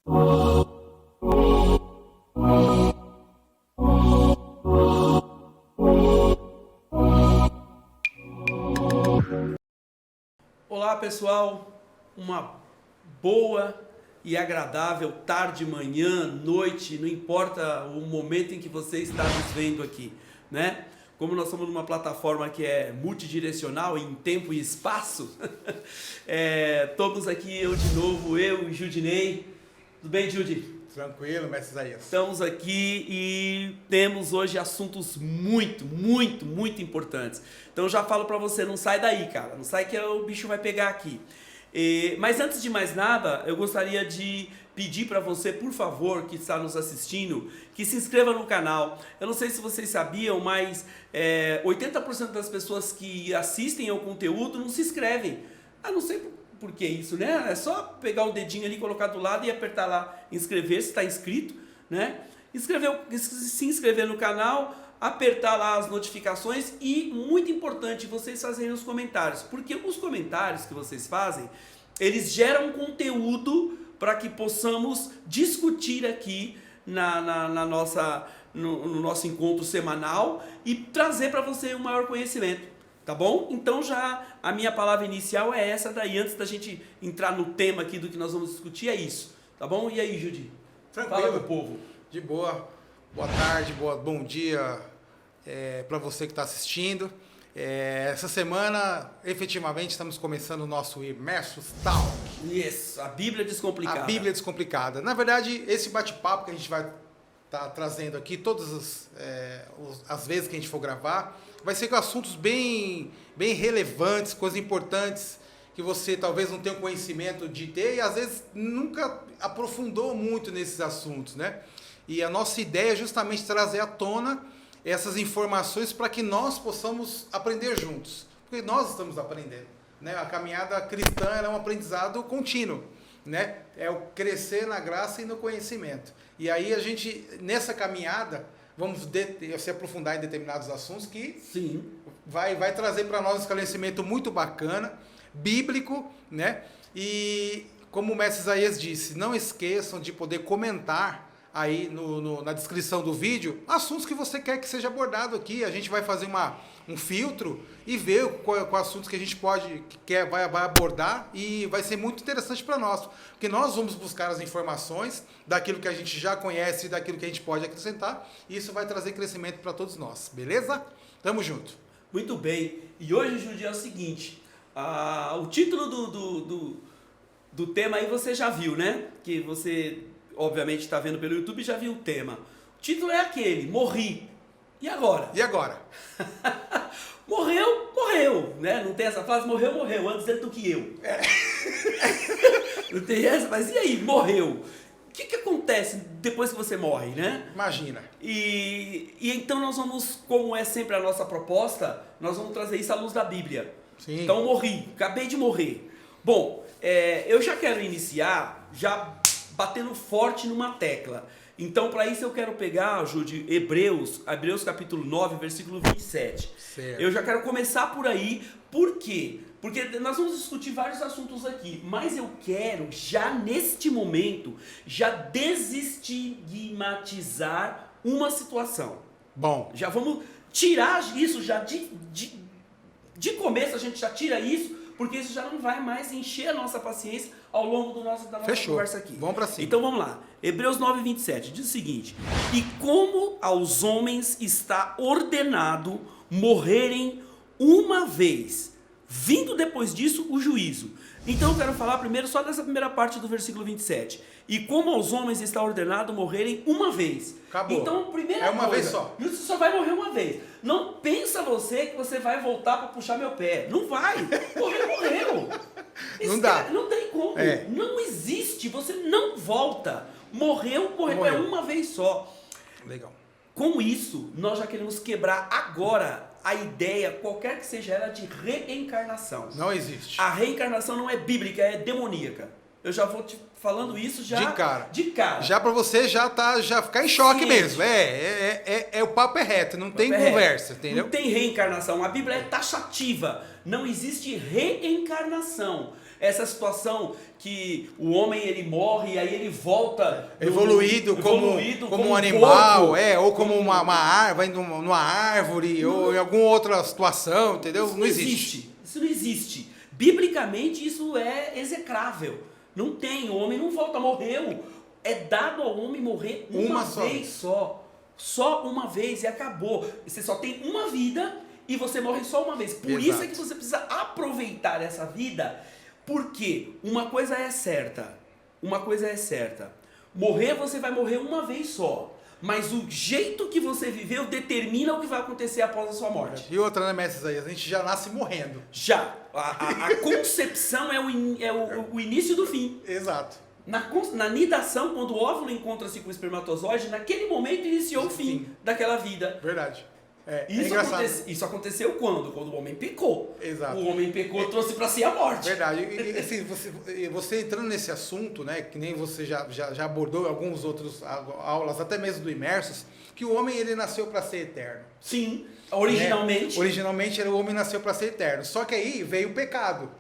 Olá pessoal, uma boa e agradável tarde, manhã, noite, não importa o momento em que você está nos vendo aqui, né? Como nós estamos numa plataforma que é multidirecional em tempo e espaço, estamos aqui eu de novo, eu e Judinei. Tudo bem, Judy? Tranquilo, mestre Isaías. Estamos aqui e temos hoje assuntos muito importantes. Então eu já falo pra você, não sai daí, cara. Não sai que o bicho vai pegar aqui. Mas antes de mais nada, eu gostaria de pedir pra você, por favor, que está nos assistindo, que se inscreva no canal. Eu não sei se vocês sabiam, mas 80% das pessoas que assistem ao conteúdo não se inscrevem. Ah, não sei por que isso, né? É só pegar o dedinho ali, colocar do lado e apertar lá inscrever, se está inscrito, né? Se inscrever no canal, apertar lá as notificações e, muito importante, vocês fazerem os comentários, porque os comentários que vocês fazem, eles geram conteúdo para que possamos discutir aqui no nosso encontro semanal e trazer para você um maior conhecimento. Tá bom? Então já a minha palavra inicial é essa daí, antes da gente entrar no tema aqui do que nós vamos discutir, é isso. Tá bom? E aí, Judy? Tranquilo. Fala, meu povo. De boa. Boa tarde, bom dia para você que está assistindo. Essa semana, efetivamente, estamos começando o nosso Imersus Talk. Isso, a Bíblia Descomplicada. A Bíblia Descomplicada. Na verdade, esse bate-papo que a gente vai estar trazendo aqui, todas as vezes que a gente for gravar, vai ser com assuntos bem relevantes, coisas importantes que você talvez não tenha conhecimento de ter e às vezes nunca aprofundou muito nesses assuntos, né? E a nossa ideia é justamente trazer à tona essas informações para que nós possamos aprender juntos, porque nós estamos aprendendo, né? A caminhada cristã é um aprendizado contínuo, né? É o crescer na graça e no conhecimento. E aí a gente, nessa caminhada, vamos se aprofundar em determinados assuntos que Sim. vai trazer para nós um esclarecimento muito bacana, bíblico, né? E como o mestre Isaías disse, não esqueçam de poder comentar aí na descrição do vídeo assuntos que você quer que seja abordado aqui. A gente vai fazer um filtro e ver qual assuntos que a gente vai abordar e vai ser muito interessante para nós, porque nós vamos buscar as informações daquilo que a gente já conhece e daquilo que a gente pode acrescentar, e isso vai trazer crescimento para todos nós, beleza? Tamo junto. Muito bem. E hoje, Judy, é o seguinte, o título do tema aí você já viu, né? Que você, obviamente, está vendo pelo YouTube e já viu o tema. O título é aquele, morri. E agora? E agora? Morreu, né? Não tem essa frase, morreu, antes dele do que eu. Não tem essa, mas e aí, morreu? O que acontece depois que você morre, né? Imagina. E então nós vamos, como é sempre a nossa proposta, nós vamos trazer isso à luz da Bíblia. Sim. Então morri, acabei de morrer. Bom, eu já quero iniciar já batendo forte numa tecla. Então, para isso eu quero pegar, Judy, Hebreus capítulo 9, versículo 27. Certo. Eu já quero começar por aí. Por quê? Porque nós vamos discutir vários assuntos aqui, mas eu quero, já neste momento, já desestigmatizar uma situação. Bom. Já vamos tirar isso, já de começo a gente já tira isso, porque isso já não vai mais encher a nossa paciência ao longo da nossa conversa aqui. Vamos para cima. Então vamos lá. Hebreus 9, 27 diz o seguinte: e como aos homens está ordenado morrerem uma vez, vindo depois disso o juízo. Então eu quero falar primeiro só dessa primeira parte do versículo 27. E como aos homens está ordenado morrerem uma vez. Acabou. Então, primeira uma coisa, vez só. você só vai morrer uma vez. Não pensa você que você vai voltar para puxar meu pé. Não vai. Morreu. Não dá. Não tem como. Não existe. Você não volta. Morreu. É uma vez só. Legal. Com isso, nós já queremos quebrar agora a ideia, qualquer que seja ela, de reencarnação. Não existe. A reencarnação não é bíblica, é demoníaca. Eu já vou te falando isso já de cara. Já para você já ficar em choque mesmo. O papo é reto, não tem conversa, entendeu? Não tem reencarnação. A Bíblia é taxativa. Não existe reencarnação. essa situação que o homem ele morre e aí ele volta evoluído como um animal, ou como uma árvore, numa árvore, ou em alguma outra situação, entendeu? Isso não existe. Isso não existe. Biblicamente isso é execrável. Não tem, o homem não volta, morreu. É dado ao homem morrer uma vez só. Só uma vez e acabou. Você só tem uma vida e você morre só uma vez. Por isso é que você precisa aproveitar essa vida. Porque uma coisa é certa. Morrer você vai morrer uma vez só. Mas o jeito que você viveu determina o que vai acontecer após a sua morte. E outra, né, mestre Isaías? A gente já nasce morrendo. Já. A concepção é o início do fim. Exato. Na nidação, quando o óvulo encontra-se com o espermatozoide, naquele momento iniciou o fim daquela vida. Verdade. Isso aconteceu quando? Quando o homem pecou. Exato. O homem pecou, trouxe para si a morte. Verdade. E assim, você entrando nesse assunto, né, que nem você já abordou em alguns outros aulas, até mesmo do Imersos, que o homem ele nasceu para ser eterno. Sim, originalmente. Né? Originalmente o homem nasceu para ser eterno. Só que aí veio o pecado.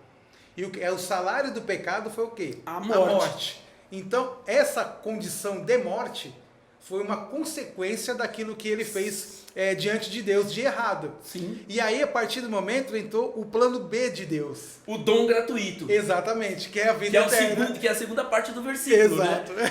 E o salário do pecado foi o quê? A morte. Então, essa condição de morte foi uma consequência daquilo que ele fez diante de Deus de errado. Sim. E aí, a partir do momento, entrou o plano B de Deus. O dom gratuito. Exatamente, que é a vida eterna. Que é a segunda parte do versículo. Exato. Né?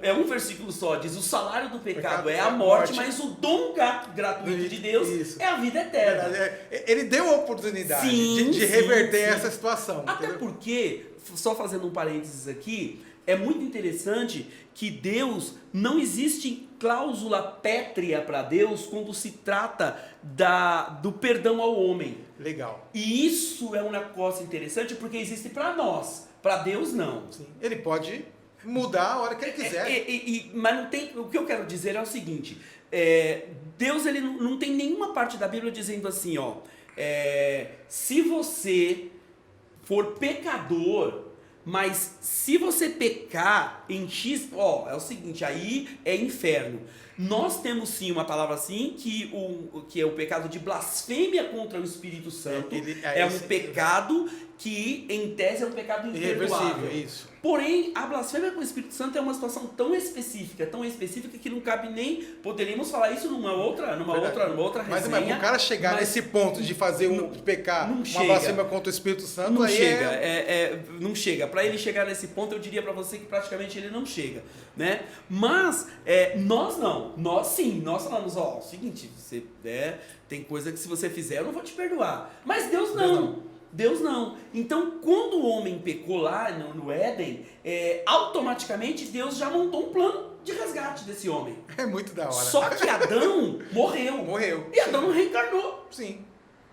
É um versículo só, diz o salário do pecado é a morte, mas o dom gratuito de Deus é a vida eterna. Ele deu a oportunidade de reverter essa situação. Até porque, só fazendo um parênteses aqui, é muito interessante que Deus, não existe cláusula pétrea para Deus quando se trata do perdão ao homem. Legal. E isso é um negócio interessante porque existe para nós, para Deus não. Sim. Ele pode mudar a hora que ele quiser. Mas não tem, o que eu quero dizer é o seguinte, Deus ele não tem nenhuma parte da Bíblia dizendo assim, se você for pecador, mas se você pecar em X, é o seguinte, aí é inferno. Nós temos sim uma palavra assim, que é o pecado de blasfêmia contra o Espírito Santo. É um pecado que, em tese, é um pecado imperdoável. Isso. Porém, a blasfêmia com o Espírito Santo é uma situação tão específica que não cabe nem... Poderíamos falar isso numa outra resenha. Mas o cara chegar nesse ponto de fazer pecar uma blasfêmia contra o Espírito Santo, não aí chega. Não chega. Para ele chegar nesse ponto, eu diria para você que praticamente ele não chega. Né? Mas nós não. Nós sim. Nós falamos, o seguinte, você, tem coisa que se você fizer eu não vou te perdoar. Mas Deus não. Deus não. Então, quando o homem pecou lá no Éden, automaticamente Deus já montou um plano de resgate desse homem. É muito da hora. Só que Adão morreu. Morreu. E Adão não reencarnou. Sim.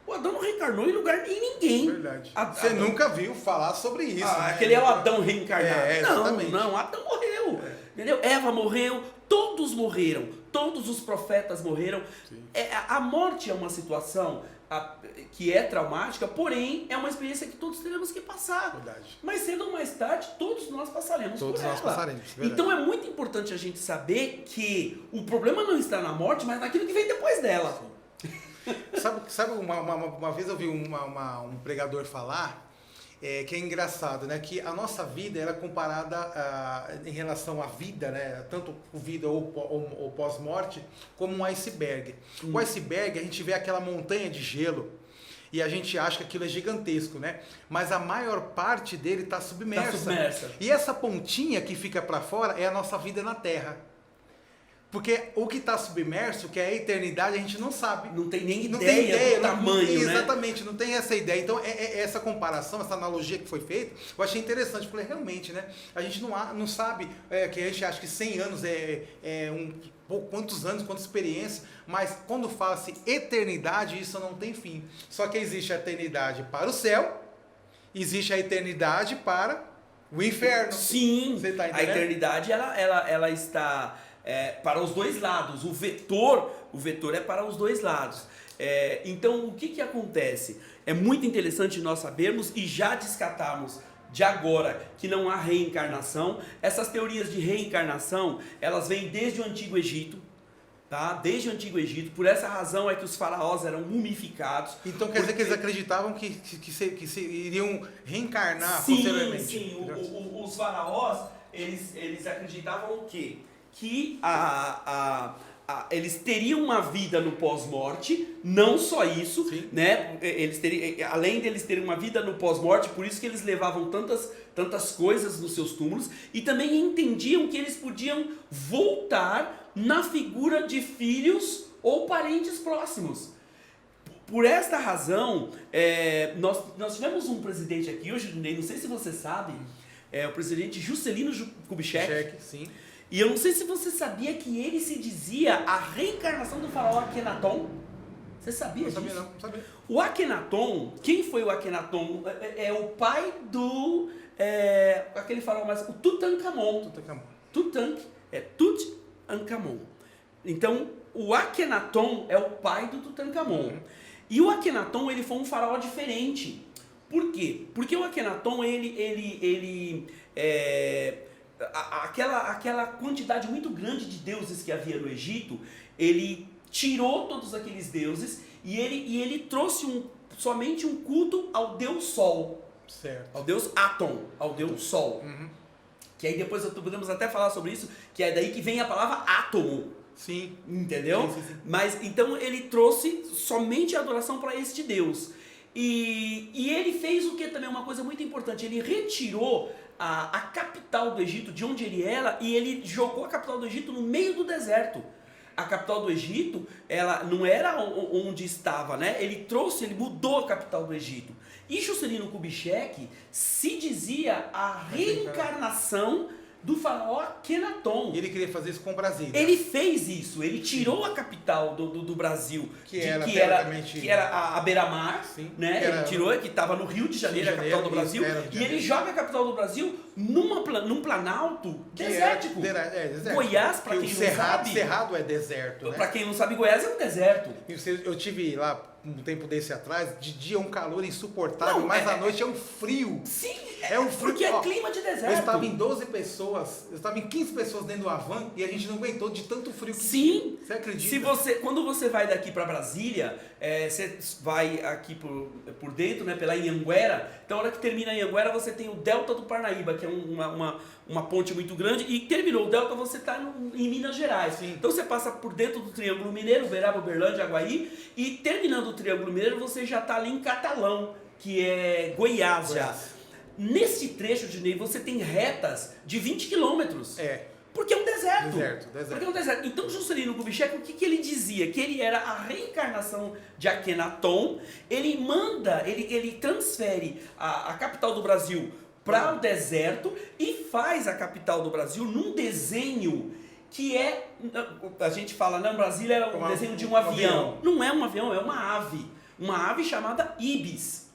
O Adão não reencarnou em lugar em ninguém. Verdade. Você nunca viu falar sobre isso, né? Aquele é o Adão reencarnado. Exatamente. Não, Adão morreu. Entendeu? Eva morreu, todos morreram. Todos os profetas morreram. A morte é uma situação que é traumática, porém é uma experiência que todos teremos que passar. Verdade. Mais cedo ou mais tarde, todos nós passaremos por ela. Todos nós passaremos. Verdade. Então é muito importante a gente saber que o problema não está na morte, mas naquilo que vem depois dela. Sabe uma vez eu vi um pregador falar, que é engraçado, né? Que a nossa vida era comparada em relação à vida, né? Tanto vida ou pós-morte, como um iceberg. O iceberg, a gente vê aquela montanha de gelo e a gente acha que aquilo é gigantesco, né? Mas a maior parte dele está submersa. E essa pontinha que fica para fora é a nossa vida na Terra. Porque o que está submerso, que é a eternidade, a gente não sabe. Não tem nem ideia do tamanho, né? Exatamente, não tem essa ideia. Então, essa comparação, essa analogia que foi feita, eu achei interessante. Eu falei, realmente, né? A gente não sabe, que a gente acha que 100 anos quantos anos, quanta experiência, mas quando fala-se eternidade, isso não tem fim. Só que existe a eternidade para o céu, existe a eternidade para o inferno. Sim, você tá entendendo? A eternidade, ela está... para os dois lados, o vetor é para os dois lados. Então, o que acontece? É muito interessante nós sabermos e já descartarmos de agora que não há reencarnação. Essas teorias de reencarnação, elas vêm desde o Antigo Egito. tá? Desde o Antigo Egito. Por essa razão é que os faraós eram mumificados. Então quer dizer que eles acreditavam que iriam reencarnar posteriormente. Sim, os faraós, eles acreditavam o quê? Que eles teriam uma vida no pós-morte, não só isso, Sim. né? Além deles terem uma vida no pós-morte, por isso que eles levavam tantas coisas nos seus túmulos, e também entendiam que eles podiam voltar na figura de filhos ou parentes próximos. Por esta razão, nós tivemos um presidente aqui hoje, não sei se você sabe, o presidente Juscelino Kubitschek. Sim. E eu não sei se você sabia que ele se dizia a reencarnação do faraó Akhenaton. Você sabia disso? Não sabia. O Akhenaton, quem foi o Akhenaton? É o pai do... aquele faraó mais... O Tutankhamon. Tutankhamon. Então, o Akhenaton é o pai do Tutankhamon. E o Akhenaton, ele foi um faraó diferente. Por quê? Porque o Akhenaton, aquela quantidade muito grande de deuses que havia no Egito, ele tirou todos aqueles deuses e ele trouxe somente um culto ao deus Sol. Certo. Ao deus Aton, ao deus Sol. Que aí depois podemos até falar sobre isso, que é daí que vem a palavra átomo. Sim. Entendeu? Sim. Mas então ele trouxe somente a adoração para este Deus. E ele fez o que também? Uma coisa muito importante. Ele retirou a capital do Egito, de onde ele era, e ele jogou a capital do Egito no meio do deserto. A capital do Egito, ela não era onde estava, né? Ele mudou a capital do Egito. E Juscelino Kubitschek se dizia a reencarnação do faraó Akhenaton. E ele queria fazer isso com Brasília. Ele fez isso, ele tirou a capital do Brasil, que era a beira-mar, né? Ele tirou, que estava no Rio de Janeiro, a capital do Brasil, e ele joga a capital do Brasil num planalto desértico. Deserto. Goiás, para quem não sabe... Cerrado é deserto, né? Para quem não sabe, Goiás é um deserto. Eu tive lá um tempo desse atrás, de dia é um calor insuportável, mas à noite é um frio. Sim, é um frio. Porque é clima de deserto. Eu estava em 12 pessoas, eu estava em 15 pessoas dentro do van e a gente não aguentou de tanto frio que Sim. Você acredita? Quando você vai daqui para Brasília, você vai aqui por dentro, né, pela Anhanguera, então a hora que termina a Anhanguera você tem o Delta do Parnaíba, que é uma ponte muito grande, e terminou o Delta, você está em Minas Gerais. Sim. Então você passa por dentro do Triângulo Mineiro, Uberaba, Uberlândia, Aguaí, e terminando o Triângulo Mineiro você já está ali em Catalão, que é Goiás já. Nesse trecho, Dinei, você tem retas de 20 quilômetros. Porque é um deserto. Porque é um deserto. Então, Juscelino Kubitschek, o que ele dizia? Que ele era a reencarnação de Akhenaton. Ele transfere a capital do Brasil para o deserto e faz a capital do Brasil num desenho que a gente fala, né, Brasília é um desenho de um avião. Não é um avião, é uma ave. Uma ave chamada Ibis.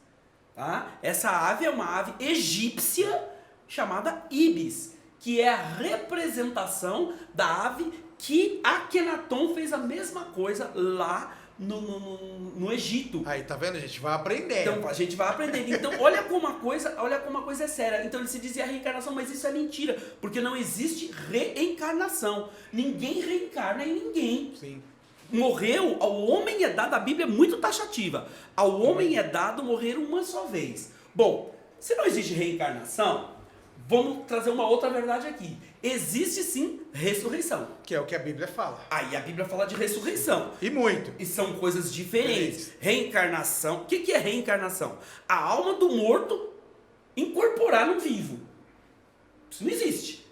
Tá? Essa ave é uma ave egípcia chamada Ibis, que é a representação da ave que Akhenaton fez a mesma coisa lá no Egito. Aí, tá vendo? A gente vai aprendendo. Então, a gente vai aprendendo. Então, olha como a coisa é séria. Então, ele se dizia reencarnação, mas isso é mentira, porque não existe reencarnação. Ninguém reencarna em ninguém. Sim. Morreu, ao homem é dado, a Bíblia é muito taxativa, ao homem é dado morrer uma só vez. Bom, se não existe reencarnação, vamos trazer uma outra verdade aqui. Existe sim ressurreição. Que é o que a Bíblia fala. Aí a Bíblia fala de ressurreição. E muito. E são coisas diferentes. Reencarnação, o que é reencarnação? A alma do morto incorporar no vivo. Isso não existe.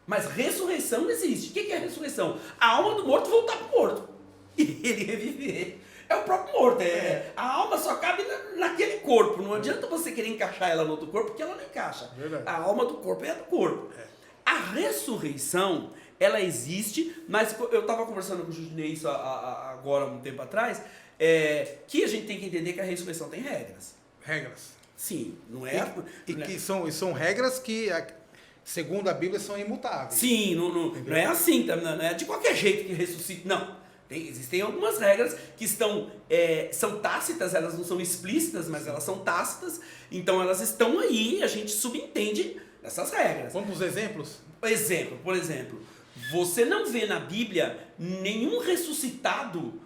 Mas ressurreição não existe. O que é ressurreição? A alma do morto voltar para o morto. E ele reviver. É o próprio morto. A alma só cabe naquele corpo. Não adianta você querer encaixar ela no outro corpo, porque ela não encaixa. Verdade. A alma do corpo é a do corpo. A ressurreição, ela existe, mas eu estava conversando com o Judinei isso agora, um tempo atrás, que a gente tem que entender que a ressurreição tem regras. Regras. Sim, não é... Que são regras que... Segundo a Bíblia, são imutáveis. Sim, não é assim, não é de qualquer jeito que ressuscita, não. Existem algumas regras que são tácitas, elas não são explícitas, mas elas são tácitas, então elas estão aí e a gente subentende essas regras. Vamos para os exemplos? Por exemplo, Você não vê na Bíblia nenhum ressuscitado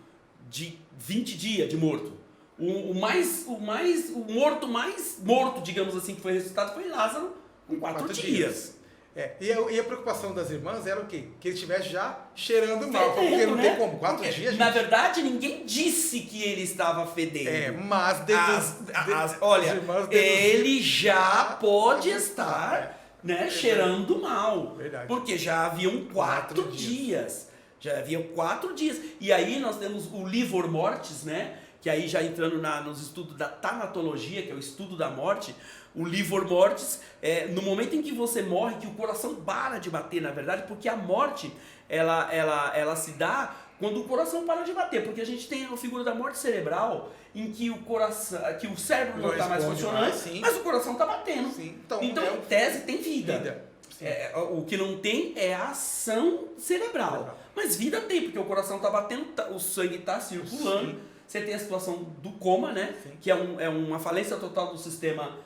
de 20 dias de morto. O morto mais morto, digamos assim, que foi ressuscitado foi Lázaro com 4 dias. E a preocupação das irmãs era o quê? Que ele estivesse já cheirando mal, Fedendo, porque não né? tem como, 4 dias, Na gente. verdade, ninguém disse que ele estava fedendo. Mas Olha, as irmãs ele já pode pode estar, né, cheirando mal. Verdade. Porque já haviam 4 4 dias. Já haviam 4 dias. E aí nós temos o livor mortis, né? Que aí já entrando nos estudos da tanatologia, que é o estudo da morte, o livor mortis, no momento em que você morre, que o coração para de bater, na verdade, porque a morte, ela se dá quando o coração para de bater, porque a gente tem a figura da morte cerebral, em que o coração, que o cérebro não está mais funcionando, mas o coração está batendo. Sim. Então, em tese, tem vida. O que não tem é a ação cerebral. Mas vida tem, porque o coração está batendo, o sangue está circulando. Sim. Você tem a situação do coma, né? Sim. Que é uma falência total do sistema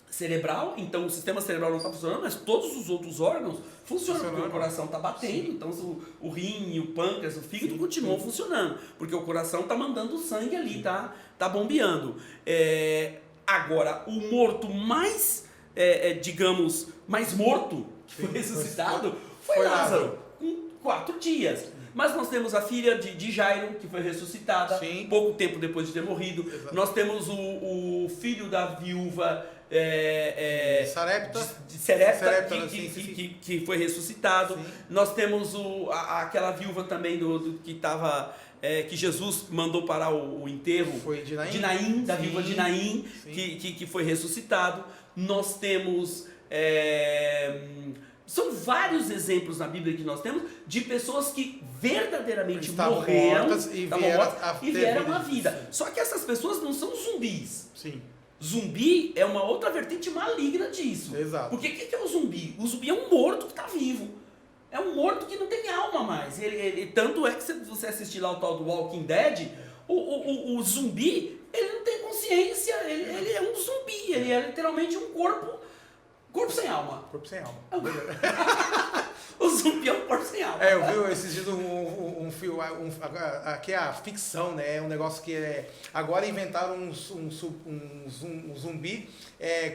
cerebral. Então o sistema cerebral não está funcionando, mas todos os outros órgãos funcionam, porque o coração está batendo. Sim. Então o rim, o pâncreas, o fígado continuam funcionando, porque o coração está mandando sangue ali, tá bombeando. Agora, o morto mais, digamos, mais morto, que foi ressuscitado, foi Lázaro, com 4 dias. Mas nós temos a filha de Jairo, que foi ressuscitada pouco tempo depois de ter morrido. Exato. Nós temos o filho da viúva Sarepta, que foi ressuscitado. Sim. Nós temos aquela viúva também que estava... que Jesus mandou parar o enterro. Foi de Naim, da viúva de Naim, que foi ressuscitado. Nós temos... São vários exemplos na Bíblia que nós temos de pessoas que verdadeiramente morreram e vieram à vida. Só que essas pessoas não são zumbis. Sim. Zumbi é uma outra vertente maligna disso. Exato. Porque o que é o zumbi? O zumbi é um morto que está vivo. É um morto que não tem alma mais. Tanto é que se você assistir lá o tal do Walking Dead, o zumbi, ele não tem consciência, ele é um zumbi, ele é literalmente um corpo sem alma. Corpo sem alma. O zumbi é um corpo sem alma. Eu vi esses dias um filme, que é a ficção, né? Um negócio que agora inventaram um zumbi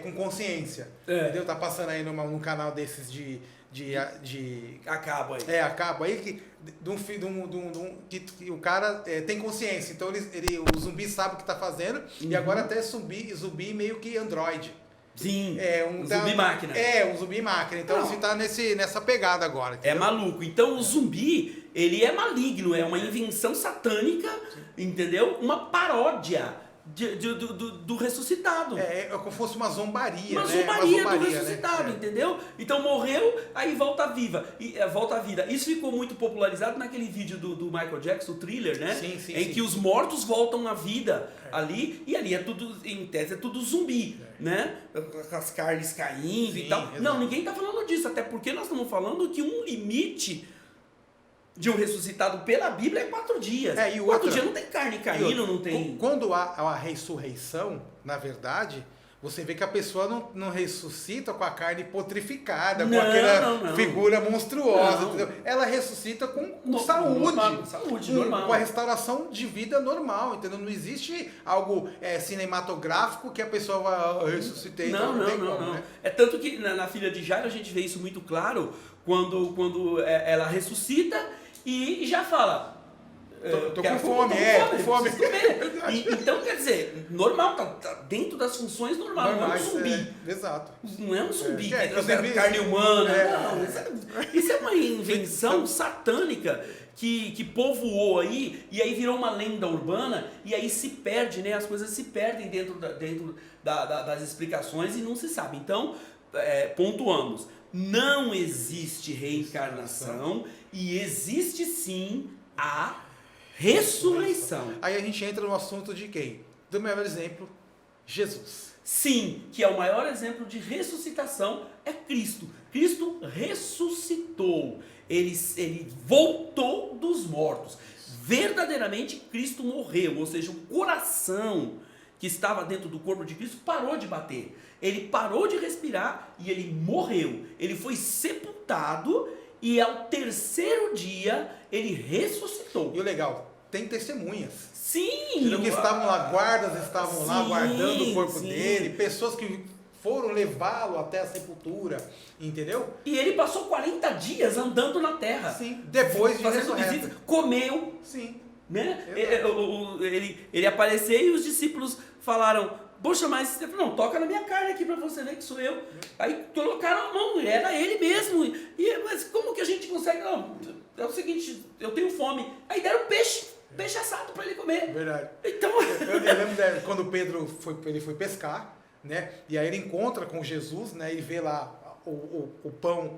com consciência. Entendeu? Tá passando aí no canal desses de a cabo aí. A cabo aí, que o cara tem consciência. Então o zumbi sabe o que tá fazendo. E agora até zumbi meio que androide. Sim, um zumbi máquina. Um zumbi máquina. Então você tá nessa pegada agora. Entendeu? É maluco. Então o zumbi, ele é maligno, é uma invenção satânica, entendeu? Uma paródia do ressuscitado. Como se fosse uma zombaria. Uma zombaria do ressuscitado, né? Entendeu? Então morreu, aí volta à vida. Isso ficou muito popularizado naquele vídeo do Michael Jackson, o Thriller, né? Sim, em que os mortos voltam à vida ali, e ali é tudo, em tese, é tudo zumbi, né? Com as carnes caindo e tal. Exato. Não, ninguém tá falando disso, até porque nós estamos falando que um limite de um ressuscitado pela Bíblia é 4 dias. 4 dias não tem carne caindo, não tem... Quando há a ressurreição, na verdade, você vê que a pessoa não ressuscita com a carne putrificada, com aquela figura monstruosa, entendeu? Ela ressuscita com saúde, normal. Com a restauração de vida normal, entendeu? Não existe algo cinematográfico que a pessoa vai ressuscitar. Não. Né? É tanto que na filha de Jairo a gente vê isso muito claro quando ela ressuscita e já fala... Tô com fome, Então, quer dizer, normal, tá dentro das funções normais, não é um zumbi. Exato. Não é um zumbi, carne humana. Não, isso é uma invenção satânica que povoou aí, e aí virou uma lenda urbana, e aí se perde, né? As coisas se perdem dentro das explicações e não se sabe. Então, pontuamos, não existe reencarnação e existe sim a ressurreição. Aí a gente entra no assunto de quem? Do maior exemplo, Jesus. Sim, que é o maior exemplo de ressuscitação, é Cristo. Cristo ressuscitou. Ele voltou dos mortos. Verdadeiramente Cristo morreu, ou seja, o coração que estava dentro do corpo de Cristo parou de bater. Ele parou de respirar e ele morreu. Ele foi sepultado e ao terceiro dia ele ressuscitou. E o legal, tem testemunhas. Sim! Que estavam lá, guardas estavam lá guardando o corpo sim. dele, pessoas que foram levá-lo até a sepultura, entendeu? E ele passou 40 dias andando na terra. Sim, depois de fazendo ressurreto. visitas, comeu, Sim. né? Ele apareceu e os discípulos falaram, poxa, mas não, toca na minha carne aqui pra você ver que sou eu. Aí colocaram a mão, era ele mesmo. Mas como que a gente consegue? Não, é o seguinte, eu tenho fome. Aí deram peixe assado pra ele comer. Verdade. Então... Eu lembro quando Pedro foi pescar, né? E aí ele encontra com Jesus, né? E vê lá o pão,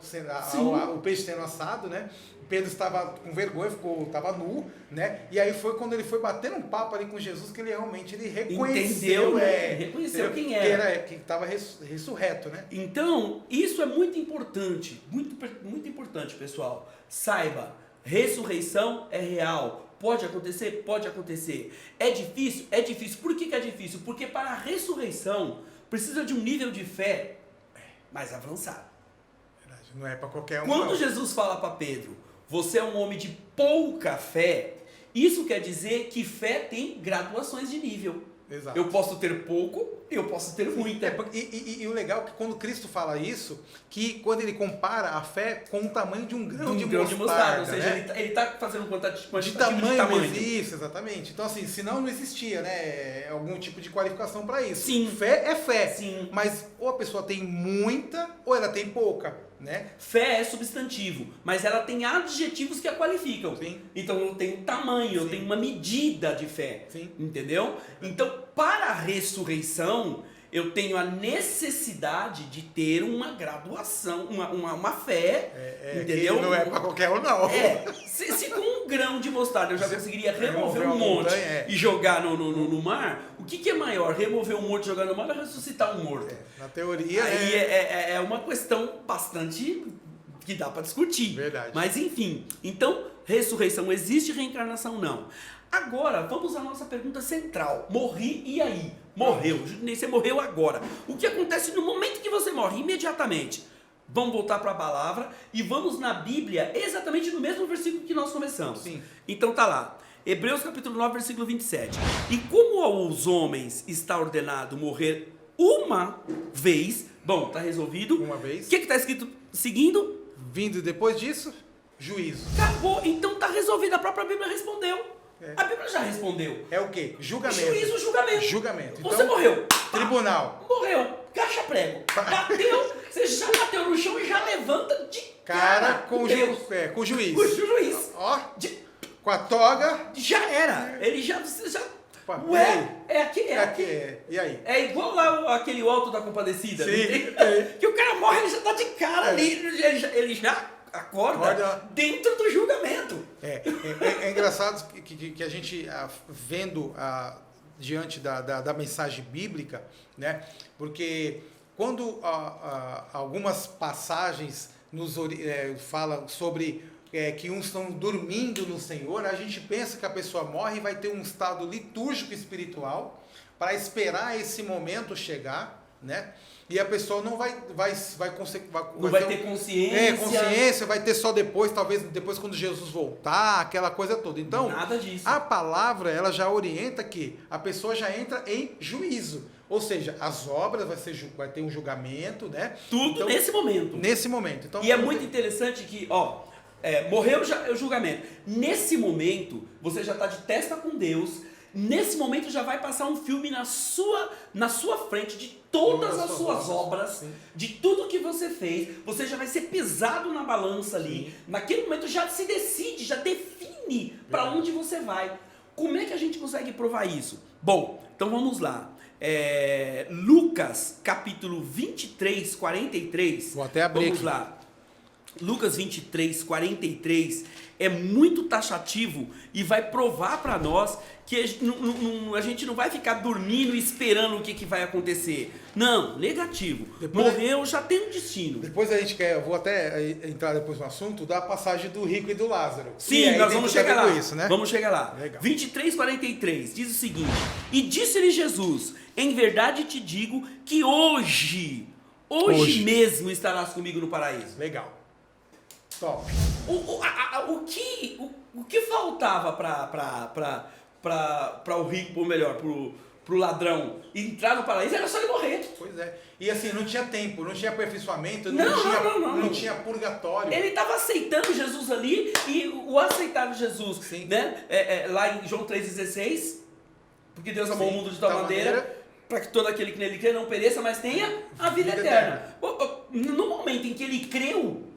o peixe sendo assado, né? Pedro estava com vergonha, estava nu, né? E aí foi quando ele foi bater um papo ali com Jesus que ele realmente reconheceu, reconheceu quem era. Que estava ressurreto, né? Então, isso é muito importante, muito importante, pessoal. Saiba, ressurreição é real. Pode acontecer? Pode acontecer. É difícil? É difícil. Por que é difícil? Porque para a ressurreição precisa de um nível de fé mais avançado. Verdade, não é para qualquer um. Quando Jesus fala para Pedro, você é um homem de pouca fé, isso quer dizer que fé tem graduações de nível. Exato. Eu posso ter pouco e eu posso ter muita. E o legal é que quando Cristo fala isso, que quando ele compara a fé com o tamanho de um grão de mostarda, ou seja, né? ele está fazendo quantitativo de tamanho. Isso, exatamente. Então assim, senão não existia, né, algum tipo de qualificação para isso. Sim. Fé é fé. Sim. Mas ou a pessoa tem muita ou ela tem pouca, né? Fé é substantivo, mas ela tem adjetivos que a qualificam. Sim. Então eu tenho tamanho, eu tenho uma medida de fé. Sim. Entendeu? Então, para a ressurreição, eu tenho a necessidade de ter uma graduação, uma fé, entendeu? Que não é para qualquer um, não. Se com um grão de mostarda eu já conseguiria remover um monte e jogar no mar, o que é maior? Remover um monte e jogar no mar ou ressuscitar um morto? Na teoria aí é uma questão bastante que dá para discutir. Verdade. Mas enfim, então, ressurreição existe, reencarnação não. Agora, vamos à nossa pergunta central. Morri, e aí? Morreu. Você morreu agora. O que acontece no momento que você morre? Imediatamente. Vamos voltar para a palavra e vamos na Bíblia exatamente no mesmo versículo que nós começamos. Sim. Então tá lá. Hebreus capítulo 9, versículo 27. E como aos homens está ordenado morrer uma vez, bom, tá resolvido. Uma vez. O que está escrito seguindo? Vindo depois disso, juízo. Acabou. Então tá resolvido. A própria Bíblia respondeu. A Bíblia já respondeu. É o quê? Julgamento. Juízo, julgamento. Julgamento. Então, Você morreu. Tribunal. Morreu. Caixa prego. Bateu. Você já bateu no chão e já levanta de Cara com Deus. com o juiz. Com o juiz. Ó, com a toga. Já era. Ele já... Você já... Pá, Ué, é aqui. E aí? É igual lá aquele Alto da Compadecida. Sim. Que o cara morre, ele já tá de cara ali. Ele já acorda dentro do julgamento. É engraçado que a gente, vendo diante da mensagem bíblica, né? Porque quando algumas passagens nos falam sobre que uns estão dormindo no Senhor, a gente pensa que a pessoa morre e vai ter um estado litúrgico espiritual para esperar esse momento chegar, né? E a pessoa não vai ter consciência. Consciência, vai ter só depois, talvez depois quando Jesus voltar, aquela coisa toda. Então, nada disso. A palavra, ela já orienta que a pessoa já entra em juízo. Ou seja, as obras vai ter um julgamento, né? Tudo então, nesse momento. Nesse momento. Então, e é muito interessante que, morreu já o julgamento. Nesse momento, você já está de testa com Deus. Nesse momento já vai passar um filme na sua frente de todas as suas obras, sim. De tudo que você fez. Você já vai ser pesado na balança ali. Sim. Naquele momento já se decide, já define para onde você vai. Como é que a gente consegue provar isso? Bom, então vamos lá. Lucas capítulo 23, 43. Vou até abrir vamos aqui. Lá. Lucas 23, 43 é muito taxativo e vai provar para nós que a gente não vai ficar dormindo e esperando o que vai acontecer. Não, negativo. Morreu, já tem um destino. Depois eu vou até entrar depois no assunto da passagem do rico e do Lázaro. Sim, nós vamos chegar lá. Isso, né? Vamos chegar lá. Legal. 23, 43 diz o seguinte: E disse-lhe Jesus, em verdade te digo que hoje mesmo estarás comigo no paraíso. Legal. Top. O que faltava para o rico, ou melhor, pro ladrão entrar no paraíso era só ele morrer. Pois é. E assim, não tinha tempo, não tinha aperfeiçoamento, Não. não tinha purgatório. Ele estava aceitando Jesus ali e o aceitar Jesus, Sim. né? Lá em João 3,16, porque Deus amou o mundo de tal maneira para que todo aquele que nele crê não pereça, mas tenha a vida eterna. No momento em que ele creu,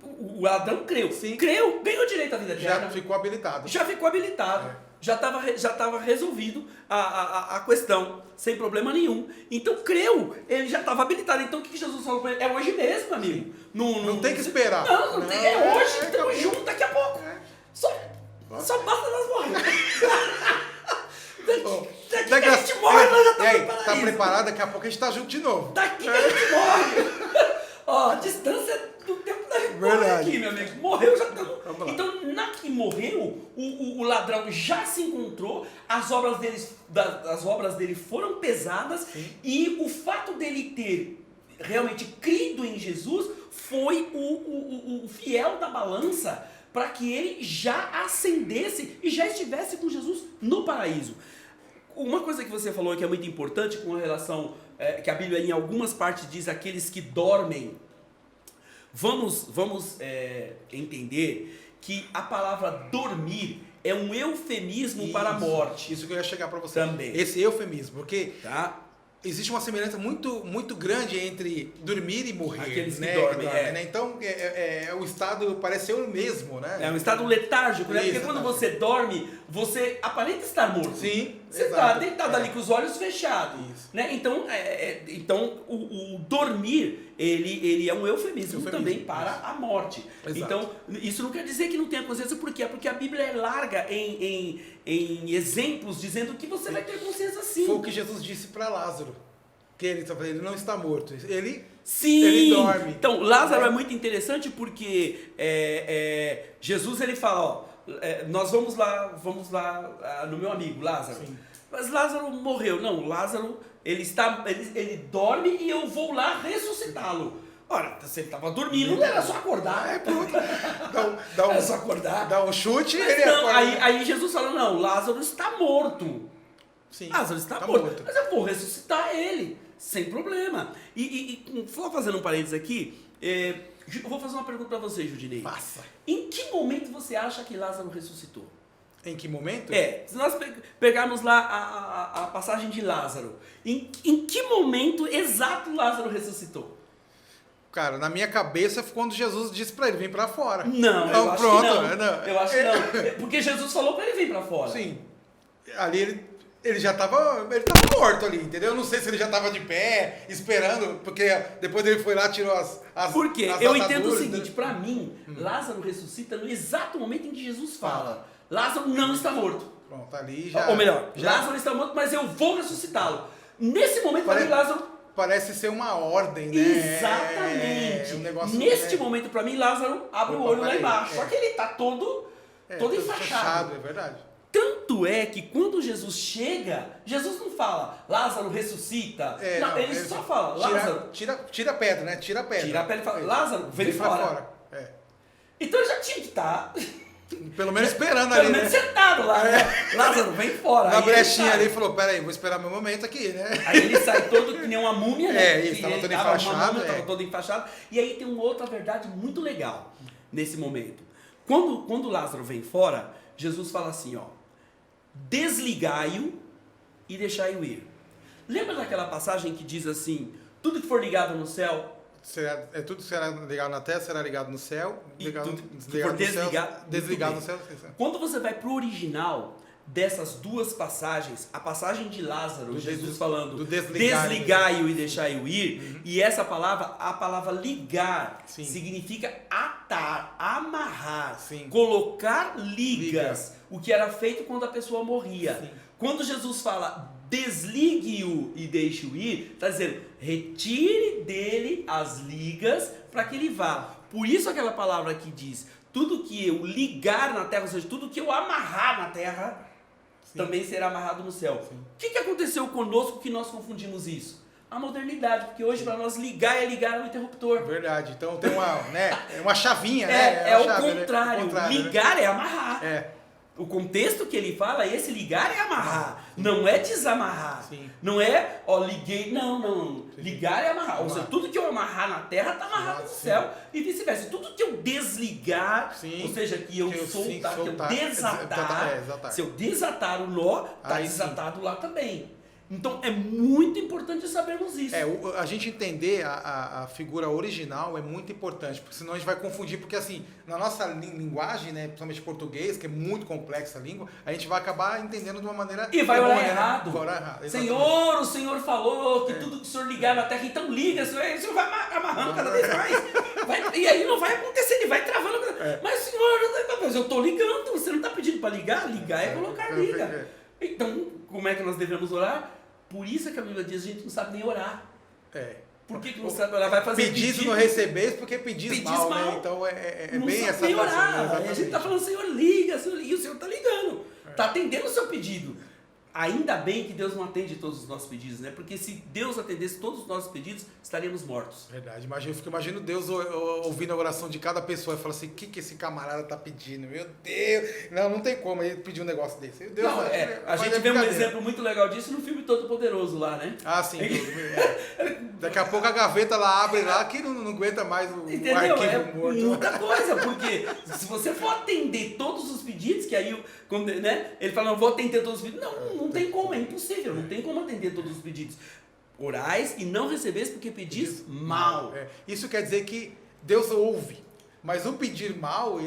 o Adão creu. Sim. Creu, ganhou direito à vida eterna. Já ficou habilitado. Já ficou habilitado. Já estava resolvido a questão, sem problema nenhum. Então, creu, ele já estava habilitado. Então, o que Jesus falou para ele? É hoje mesmo, amigo. Não tem que esperar. Não tem. É hoje, estamos juntos, daqui a pouco. Só basta nós morrer. Daqui que a gente morre, nós já estamos no Tá paraíso. preparado? Daqui a pouco a gente tá junto de novo. Daqui que a gente morre. Ó, a distância do tempo da gente morrer aqui, meu amigo. Morreu, já estamos. Então, na que morreu, o ladrão já se encontrou, as obras dele foram pesadas. Sim. E o fato dele ter realmente crido em Jesus foi o fiel da balança para que ele já ascendesse e já estivesse com Jesus no paraíso. Uma coisa que você falou que é muito importante com relação, que a Bíblia em algumas partes diz aqueles que dormem. Vamos entender que a palavra dormir é um eufemismo para a morte. Isso que eu ia chegar para você. Também. Esse eufemismo, porque tá? Existe uma semelhança muito, muito grande entre dormir e morrer. Aqueles que né? dormem, né? Então, o estado parece ser o mesmo, né? É um estado letárgico, né? Porque quando você dorme, você aparenta estar morto. Sim, você está deitado ali com os olhos fechados. Isso. Né? Então, o dormir, ele é um eufemismo também para a morte. Exato. Então, isso não quer dizer que não tenha consciência. Por quê? Porque a Bíblia é larga em exemplos dizendo que você vai ter consciência sim. Foi o que Jesus disse para Lázaro. Que ele não está morto. Ele dorme. Então, Lázaro é muito interessante porque Jesus ele fala, ó, nós vamos lá no meu amigo Lázaro. Sim. Mas Lázaro morreu. Não, Lázaro ele dorme e eu vou lá ressuscitá-lo. Ora, se ele estava dormindo, era só acordar. Era só acordar. Dá um chute e ele não, acorda. aí Jesus fala, não, Lázaro está morto. Sim, Lázaro está morto. Mas eu vou ressuscitar ele, sem problema. E só fazendo um parênteses aqui, eu vou fazer uma pergunta para você, Judinei. Faça. Em que momento você acha que Lázaro ressuscitou? Em que momento? Se nós pegarmos lá a passagem de Lázaro, em que momento exato Lázaro ressuscitou? Cara, na minha cabeça foi quando Jesus disse para ele, vem para fora. Não, eu acho pronto, que não. Eu acho que não. Porque Jesus falou para ele vir para fora. Sim. Ali ele já estava morto ali, entendeu? Eu não sei se ele já estava de pé, esperando, porque depois ele foi lá, tirou as Por quê? as Eu ataduras, entendo o seguinte, para mim, Lázaro ressuscita no exato momento em que Jesus fala. Lázaro não está morto. Pronto, ali já... Ou melhor, Lázaro está morto, mas eu vou ressuscitá-lo. Nesse momento, para mim, Lázaro... Parece ser uma ordem, né? Exatamente. Um negócio, neste momento, para mim, Lázaro abre o olho lá embaixo. Só que ele está todo enfaixado. É verdade. Tanto é que quando Jesus chega, Jesus não fala, Lázaro ressuscita. Não, ele só fala, Lázaro... Tira a pedra, né? Tira a pedra. Tira a pedra e fala, Lázaro, vem fora. Então ele já tinha que estar... Pelo menos esperando ali, Pelo menos sentado lá, né? Lázaro, vem fora. Na brechinha ali, falou, peraí, vou esperar meu momento aqui, né? Aí ele sai todo que nem uma múmia, né? Isso, tava todo enfaixado. Tava todo enfaixado. E aí tem uma outra verdade muito legal nesse momento. Quando Lázaro vem fora, Jesus fala assim, ó, desligai-o e deixai-o ir. Lembra daquela passagem que diz assim, tudo que for ligado no céu... tudo que será ligado na terra será ligado no céu. Desligado no céu. Quando você vai para o original dessas duas passagens, a passagem de Lázaro, Jesus falando desligai-o e deixai-o ir, e essa palavra, a palavra ligar, significa atar, amarrar, colocar ligas, o que era feito quando a pessoa morria. Quando Jesus fala desligue-o e deixe-o ir, está dizendo, retire dele as ligas para que ele vá. Por isso aquela palavra que diz, tudo que eu ligar na terra, ou seja, tudo que eu amarrar na terra, também será amarrado no céu. O que aconteceu conosco que nós confundimos isso? a modernidade, porque hoje para nós ligar é ligar no interruptor. Verdade. Então tem uma, né, uma chavinha, É, né? o chave, contrário. Né? Ligar é amarrar. É. O contexto que ele fala, esse ligar é amarrar, não é desamarrar. Sim. Não é, ó, liguei, não. Sim. Ligar é amarrar. Ou seja, tudo que eu amarrar na terra está amarrado no céu e vice-versa. Tudo que eu desligar, Sim. ou seja, que eu soltar, que eu desatar, se eu desatar o nó, está desatado lá também. Então é muito importante sabermos isso. A gente entender a figura original é muito importante, porque senão a gente vai confundir, porque assim, na nossa linguagem, né, principalmente português, que é muito complexa a língua, a gente vai acabar entendendo de uma maneira... E vai orar errado. Vai orar errado, Senhor, o Senhor falou que tudo que o Senhor ligar na terra, então liga, o Senhor vai amarrando cada vez mais. E aí não vai acontecer, ele vai travando. Mas Senhor, eu estou ligando, você não está pedindo para ligar? Ligar é colocar liga. Então, como é que nós devemos orar? Por isso é que a Bíblia diz que a gente não sabe nem orar. Por que não sabe orar? Vai fazer pedido não recebeis porque pedis mal, né? Então não bem sabe essa nem orar. exatamente. A gente está falando, Senhor, liga, e o Senhor está ligando. Está atendendo o seu pedido. Ainda bem que Deus não atende todos os nossos pedidos, né? Porque se Deus atendesse todos os nossos pedidos, estaríamos mortos. Verdade. Imagino Deus ouvindo a oração de cada pessoa e falando assim, o que esse camarada tá pedindo? Meu Deus! Não tem como ele pedir um negócio desse. Deus não, a gente vê um exemplo muito legal disso no filme Todo Poderoso lá, né? Ah, sim. Daqui a pouco a gaveta lá abre lá que não aguenta mais o arquivo morto. Muita coisa, porque se você for atender todos os pedidos, que aí, né? Ele fala, não vou atender todos os pedidos. Não tem como, é impossível, não tem como atender todos os pedidos. Orais e não recebeis porque pedis mal. Isso quer dizer que Deus ouve, mas o pedir mal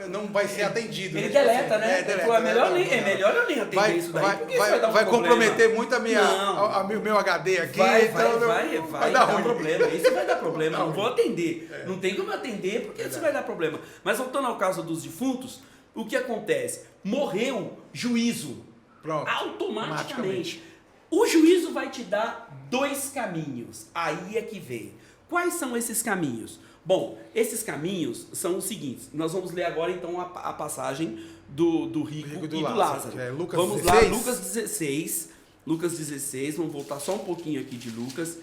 não vai ser atendido. Ele deleta, né? Ele falou, é melhor eu nem atender isso daí, porque isso vai dar um vai problema. Comprometer muito o meu HD aqui. Vai dar problema. Isso vai dar problema, não vou atender. Não tem como atender porque isso vai dar problema. Mas voltando ao caso dos defuntos, o que acontece? Morreu, juízo. Pronto. Automaticamente. O juízo vai te dar 2 caminhos. Aí é que vem. Quais são esses caminhos? Bom, esses caminhos são os seguintes. Nós vamos ler agora então a passagem do rico e do Lázaro. Vamos 16? Lá, Lucas 16. Vamos voltar só um pouquinho aqui de Lucas.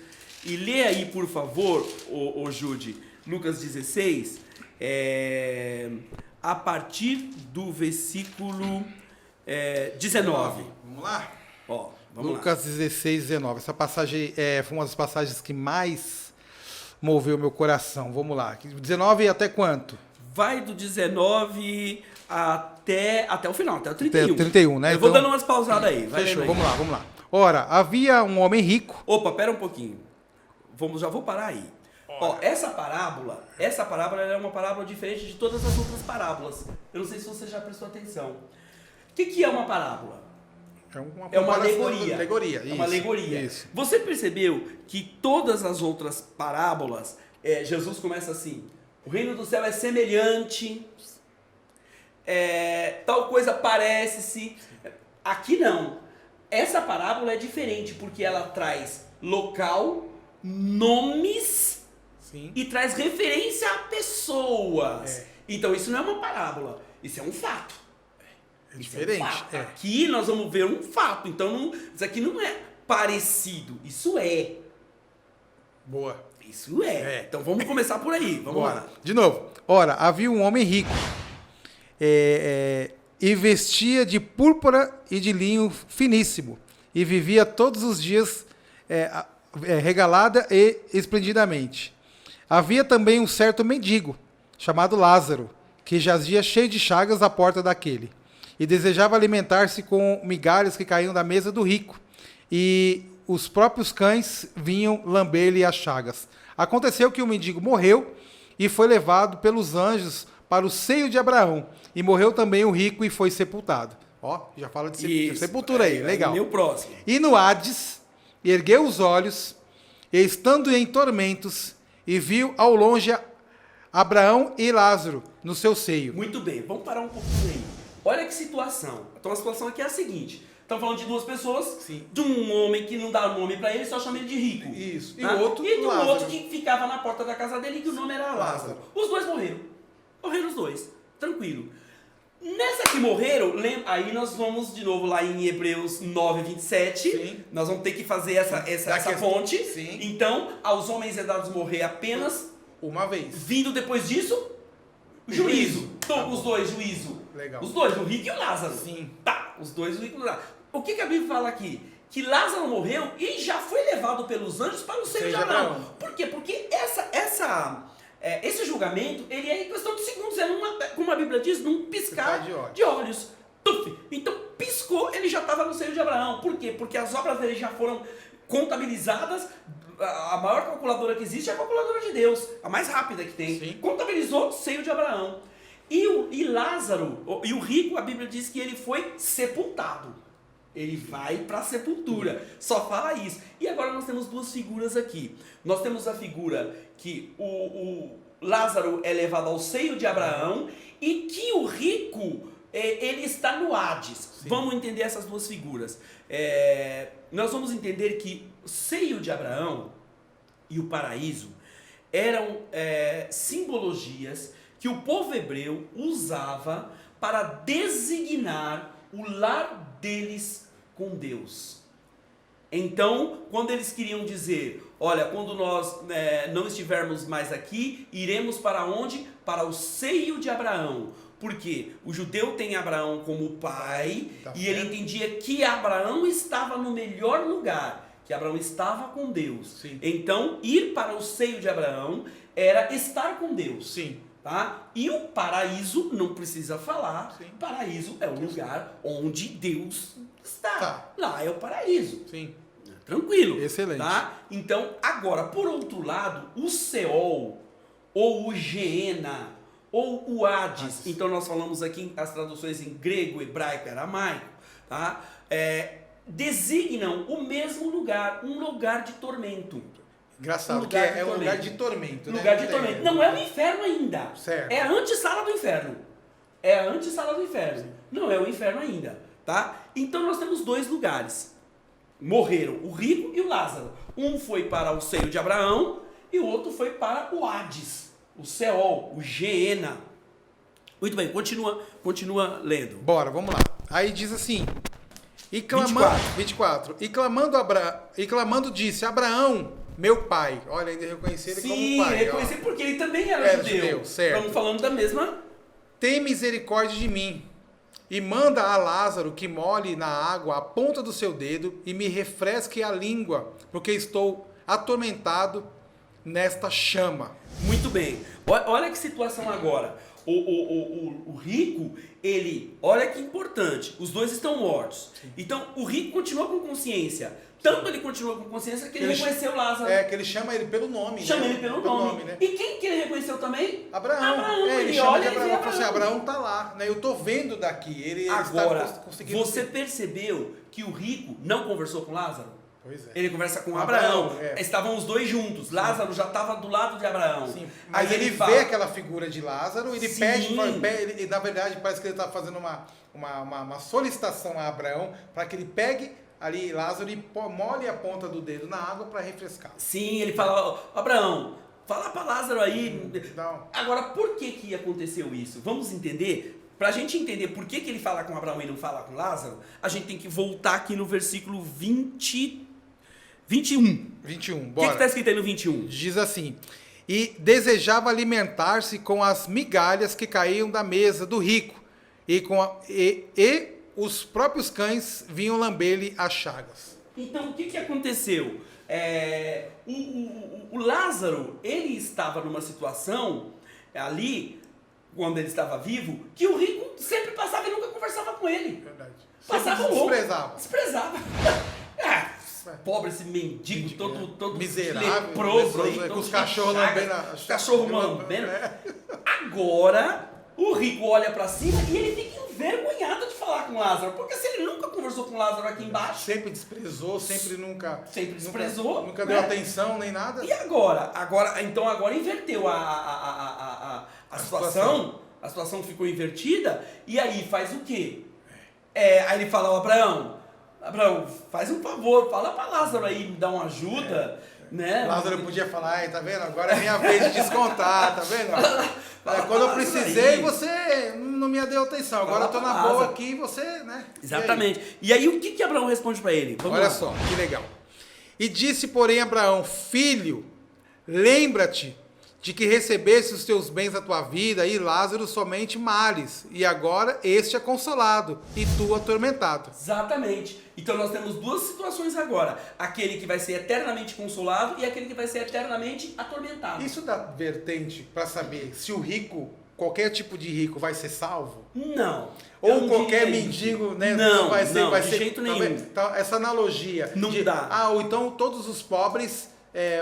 E lê aí, por favor, ô Jude, Lucas 16, a partir do versículo 19. Vamos lá? Vamos Lucas lá. 16, 19. Essa passagem foi uma das passagens que mais moveu meu coração. Vamos lá. 19 até quanto? Vai do 19 até o final, até o 31. Até 31, né? Eu vou dando umas pausadas aí. Fechou, vamos lá. Ora, havia um homem rico. Opa, pera um pouquinho. Já vou parar aí. Essa parábola é uma parábola diferente de todas as outras parábolas. Eu não sei se você já prestou atenção. O que é uma parábola? É uma alegoria. É uma alegoria. Isso. Você percebeu que todas as outras parábolas, Jesus começa assim, o reino do céu é semelhante, tal coisa parece-se. Aqui não. Essa parábola é diferente, porque ela traz local, nomes, sim, e traz referência a pessoas. Então isso não é uma parábola, isso é um fato. É diferente. Aqui nós vamos ver um fato. Então isso aqui não é parecido. Isso é. Boa. Isso é. Então vamos começar por aí. Vamos lá. De novo. Ora, havia um homem rico e vestia de púrpura e de linho finíssimo e vivia todos os dias regalada e esplendidamente. Havia também um certo mendigo chamado Lázaro que jazia cheio de chagas à porta daquele e desejava alimentar-se com migalhas que caíam da mesa do rico, e os próprios cães vinham lamber-lhe as chagas. Aconteceu que o mendigo morreu e foi levado pelos anjos para o seio de Abraão, e morreu também o rico e foi sepultado. Já fala de sepultura aí, legal. Meu próximo. E no Hades, ergueu os olhos, e estando em tormentos, e viu ao longe Abraão e Lázaro no seu seio. Muito bem, vamos parar um pouquinho aí. Olha que situação. Então a situação aqui é a seguinte. Estamos falando de 2 pessoas, sim, de um homem que não dá nome para ele, só chama ele de rico. Isso. Tá? E de um outro que ficava na porta da casa dele, que o nome era Lázaro. Os 2 morreram. Morreram os 2. Tranquilo. Nessa que morreram, aí nós vamos de novo lá em Hebreus 9:27. Sim. Nós vamos ter que fazer essa ponte. Sim. Então, aos homens é dado morrer apenas Uma vez. vindo depois disso, juízo. Então, Tá os bom. dois, juízo. Legal. Os dois, o rico e o Lázaro. Sim. Tá, os dois, o rico e o Lázaro. O que a Bíblia fala aqui? Que Lázaro morreu e já foi levado pelos anjos para o seio de Abraão. Por quê? Porque esse julgamento, ele é em questão de segundos, como a Bíblia diz, num piscar de olhos. Tuf! Então, piscou, ele já estava no seio de Abraão. Por quê? Porque as obras dele já foram contabilizadas. A maior calculadora que existe é a calculadora de Deus, a mais rápida que tem. Sim. Contabilizou seio de Abraão. E Lázaro, e o rico, a Bíblia diz que ele foi sepultado. Ele vai para a sepultura. Só fala isso. E agora nós temos duas figuras aqui. Nós temos a figura que o Lázaro é levado ao seio de Abraão e que o rico, ele está no Hades. Sim. Vamos entender essas duas figuras. Nós vamos entender que o seio de Abraão e o paraíso eram simbologias que o povo hebreu usava para designar o lar deles com Deus. Então, quando eles queriam dizer, olha, quando nós não estivermos mais aqui, iremos para onde? Para o seio de Abraão. Porque o judeu tem Abraão como pai, e ele entendia que Abraão estava no melhor lugar, que Abraão estava com Deus. Sim. Então, ir para o seio de Abraão era estar com Deus. Sim. Tá? E o paraíso, não precisa falar, Sim. paraíso é o lugar onde Deus está. Tá. Lá é o paraíso. Sim. Tranquilo. Excelente. Tá? Então, agora, por outro lado, o Seol, ou o Geena, ou o Hades, então nós falamos aqui as traduções em grego, hebraico, aramaico, tá? Designam o mesmo lugar, um lugar de tormento. Engraçado, que é um lugar de tormento, né? Lugar de tormento. Não é o inferno ainda. Certo. É a antessala do inferno. É a antessala do inferno. Sim. Não é o inferno ainda, tá? Então nós temos dois lugares. Morreram o rico e o Lázaro. Um foi para o seio de Abraão e o outro foi para o Hades, o Seol, o Geena. Muito bem, continua lendo. Bora, vamos lá. Aí diz assim: e clamando, 24. E clamando disse: Abraão, meu pai. Olha, ainda reconheci ele como pai. Sim, reconheci porque ele também era judeu. Certo. Estamos falando da mesma. Tem misericórdia de mim e manda a Lázaro que molhe na água a ponta do seu dedo e me refresque a língua, porque estou atormentado nesta chama. Muito bem. Olha que situação agora. O rico, ele... Olha que importante. Os dois estão mortos. Sim. Então, o rico continua com consciência. Tanto ele continua com consciência que ele reconheceu Lázaro. Que ele chama ele pelo nome. Chama ele pelo nome. Né? E quem que ele reconheceu também? Abraão. Ele chama de Abraão. Ele fala assim, Abraão tá lá. Né? Eu tô vendo daqui. Ele agora, está conseguindo... você percebeu que o rico não conversou com Lázaro? Pois é. Ele conversa com Abraão. Estavam os dois juntos. Sim. Lázaro já estava do lado de Abraão. Sim. Mas aí ele vê aquela figura de Lázaro, ele pede, ele, na verdade, parece que ele está fazendo uma solicitação a Abraão para que ele pegue ali Lázaro e molhe a ponta do dedo na água para refrescar. Sim, ele fala, Abraão, fala para Lázaro aí. Não. Agora, por que aconteceu isso? Vamos entender? Para a gente entender por que ele fala com Abraão e não fala com Lázaro, a gente tem que voltar aqui no versículo 21. 21, O bora. que está escrito aí no 21? Diz assim: e desejava alimentar-se com as migalhas que caíam da mesa do rico, e os próprios cães vinham lamber-lhe as chagas. Então, o que aconteceu? O Lázaro, ele estava numa situação ali, quando ele estava vivo, que o rico sempre passava e nunca conversava com ele. Verdade. Passava louco. Desprezava. Pobre esse mendigo, todo miserável, leproso aí, com os cachorros lambendo. Os cachorros lambendo. Agora, o rico olha pra cima e ele fica envergonhado de falar com Lázaro, porque se ele nunca conversou com Lázaro aqui embaixo... Sempre desprezou, nunca desprezou. Nunca deu atenção, nem nada. E agora? Então agora inverteu a situação. A situação ficou invertida, e aí faz o quê? Aí ele fala, Abraão, faz um favor, fala pra Lázaro aí, me dá uma ajuda, Né? Lázaro podia falar, "Ai, tá vendo? Agora é minha vez de descontar, tá vendo? Quando eu precisei, você não me deu atenção. Agora eu tô na boa aqui e você, né? Exatamente. E aí o que Abraão responde para ele? Vamos Olha lá. só, que legal. E disse, porém, Abraão, filho, lembra-te de que recebeste os teus bens da tua vida e Lázaro somente males, e agora este é consolado e tu atormentado. Exatamente. Então nós temos duas situações agora. Aquele que vai ser eternamente consolado e aquele que vai ser eternamente atormentado. Isso dá vertente para saber se o rico, qualquer tipo de rico, vai ser salvo? Não. Eu Ou não qualquer diria isso. mendigo, né? Não, vai ser, não, vai de ser, jeito tá nenhum. vendo? Então, essa analogia Não de, dá. ou então todos os pobres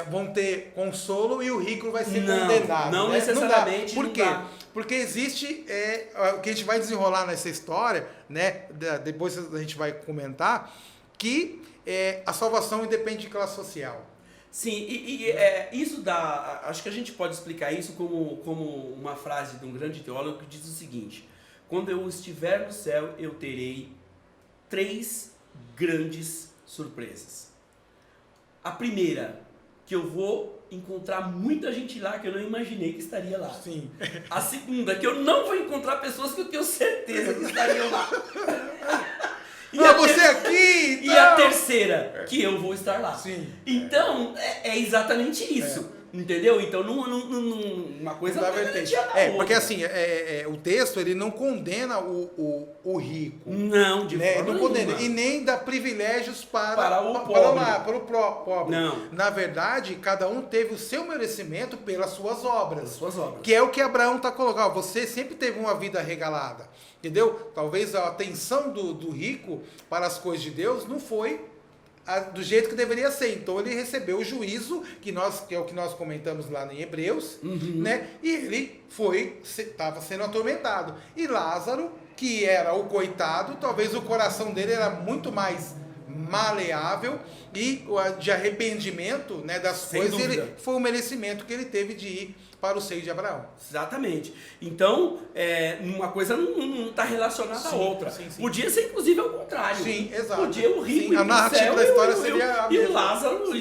vão ter consolo e o rico vai ser Não, condenado. não né? necessariamente, Por não quê? dá. Porque existe, o que a gente vai desenrolar nessa história, né? Depois a gente vai comentar, que a salvação independe de classe social. Sim, isso dá. Acho que a gente pode explicar isso como uma frase de um grande teólogo que diz o seguinte: quando eu estiver no céu, eu terei 3 grandes surpresas. A primeira, que eu vou encontrar muita gente lá que eu não imaginei que estaria lá. Sim. A segunda, que eu não vou encontrar pessoas que eu tenho certeza que estariam lá. Você aqui! E a terceira, que eu vou estar lá. Sim. Então, é exatamente isso. Entendeu? Então, uma coisa não vertente. a outra. Porque assim, o texto ele não condena o rico. Não, de né? forma Não condena. nenhuma. E nem dá privilégios para o pobre. Para o pobre. Não. Na verdade, cada um teve o seu merecimento pelas suas obras. As suas obras. Que é o que Abraão está colocando. Você sempre teve uma vida regalada. Entendeu? Talvez a atenção do rico para as coisas de Deus não foi do jeito que deveria ser. Então ele recebeu o juízo, que é o que nós comentamos lá em Hebreus, né? E ele estava sendo atormentado. E Lázaro, que era o coitado, talvez o coração dele era muito mais maleável e de arrependimento, né, das Sem coisas, dúvida. foi o merecimento que ele teve de ir para o seio de Abraão. Exatamente. Então, uma coisa não está relacionada à outra. Sim. Podia ser, inclusive, ao contrário. Sim, exato. Podia o rico Sim, ir a pro narrativa céu da história e seria a e o mesma.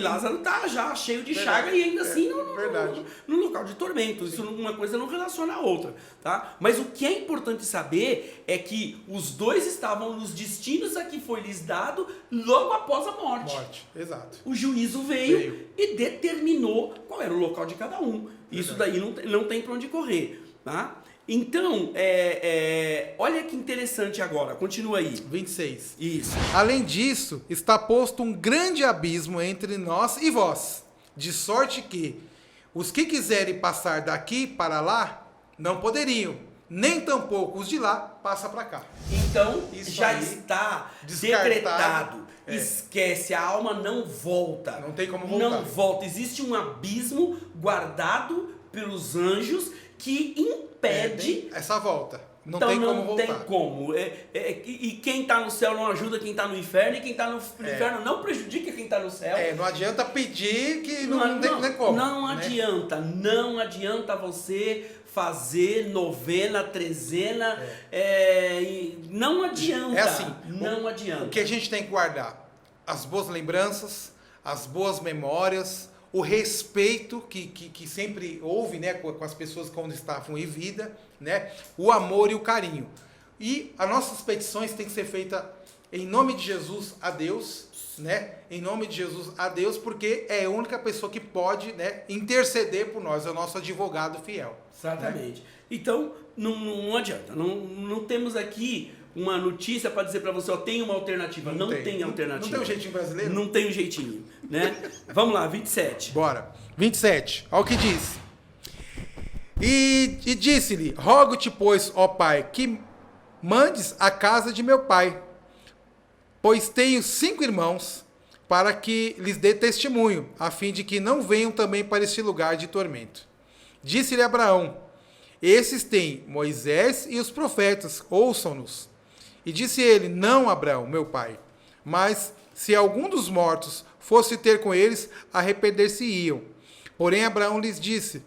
Lázaro tá já cheio de Verdade. chaga e ainda assim Verdade. no local de tormento. Isso uma coisa não relaciona a outra, tá? Mas o que é importante saber é que os dois estavam nos destinos a que foi lhes dado logo após a morte. Exato. O juízo veio e determinou qual era o local de cada um. Isso daí não tem para onde correr, tá? Então, olha que interessante agora. Continua aí. 26. Isso. Além disso, está posto um grande abismo entre nós e vós, de sorte que os que quiserem passar daqui para lá, não poderiam, nem tampouco os de lá passa para cá. Então, Isso já aí, está descartado. decretado. Esquece, a alma não volta. Não tem como voltar. Não volta. Existe um abismo guardado pelos anjos que impede essa volta. Não então tem como não voltar. tem como. E quem está no céu não ajuda quem está no inferno, e quem está no inferno não prejudica quem está no céu. Não adianta pedir que não tem como. Não né? adianta você fazer novena, trezena, não adianta. É assim, não adianta. O que a gente tem que guardar? As boas lembranças, as boas memórias, o respeito que sempre houve, né, com as pessoas quando estavam em vida, né, o amor e o carinho. E as nossas petições têm que ser feitas em nome de Jesus a Deus, né? Em nome de Jesus a Deus, porque é a única pessoa que pode, né, interceder por nós, é o nosso advogado fiel. Exatamente. Né? Então, não adianta. Não temos aqui uma notícia para dizer para você, tem uma alternativa. Não tem alternativa. Não tem um jeitinho brasileiro? Não tem um jeitinho, né? Vamos lá, 27. Bora. 27. Olha o que diz. E disse-lhe, rogo-te, pois, ó pai, que mandes a casa de meu pai, pois tenho 5 irmãos, para que lhes dê testemunho, a fim de que não venham também para este lugar de tormento. Disse-lhe Abraão, esses têm Moisés e os profetas, ouçam-nos. E disse ele, não, Abraão, meu pai, mas se algum dos mortos fosse ter com eles, arrepender-se-iam. Porém Abraão lhes disse,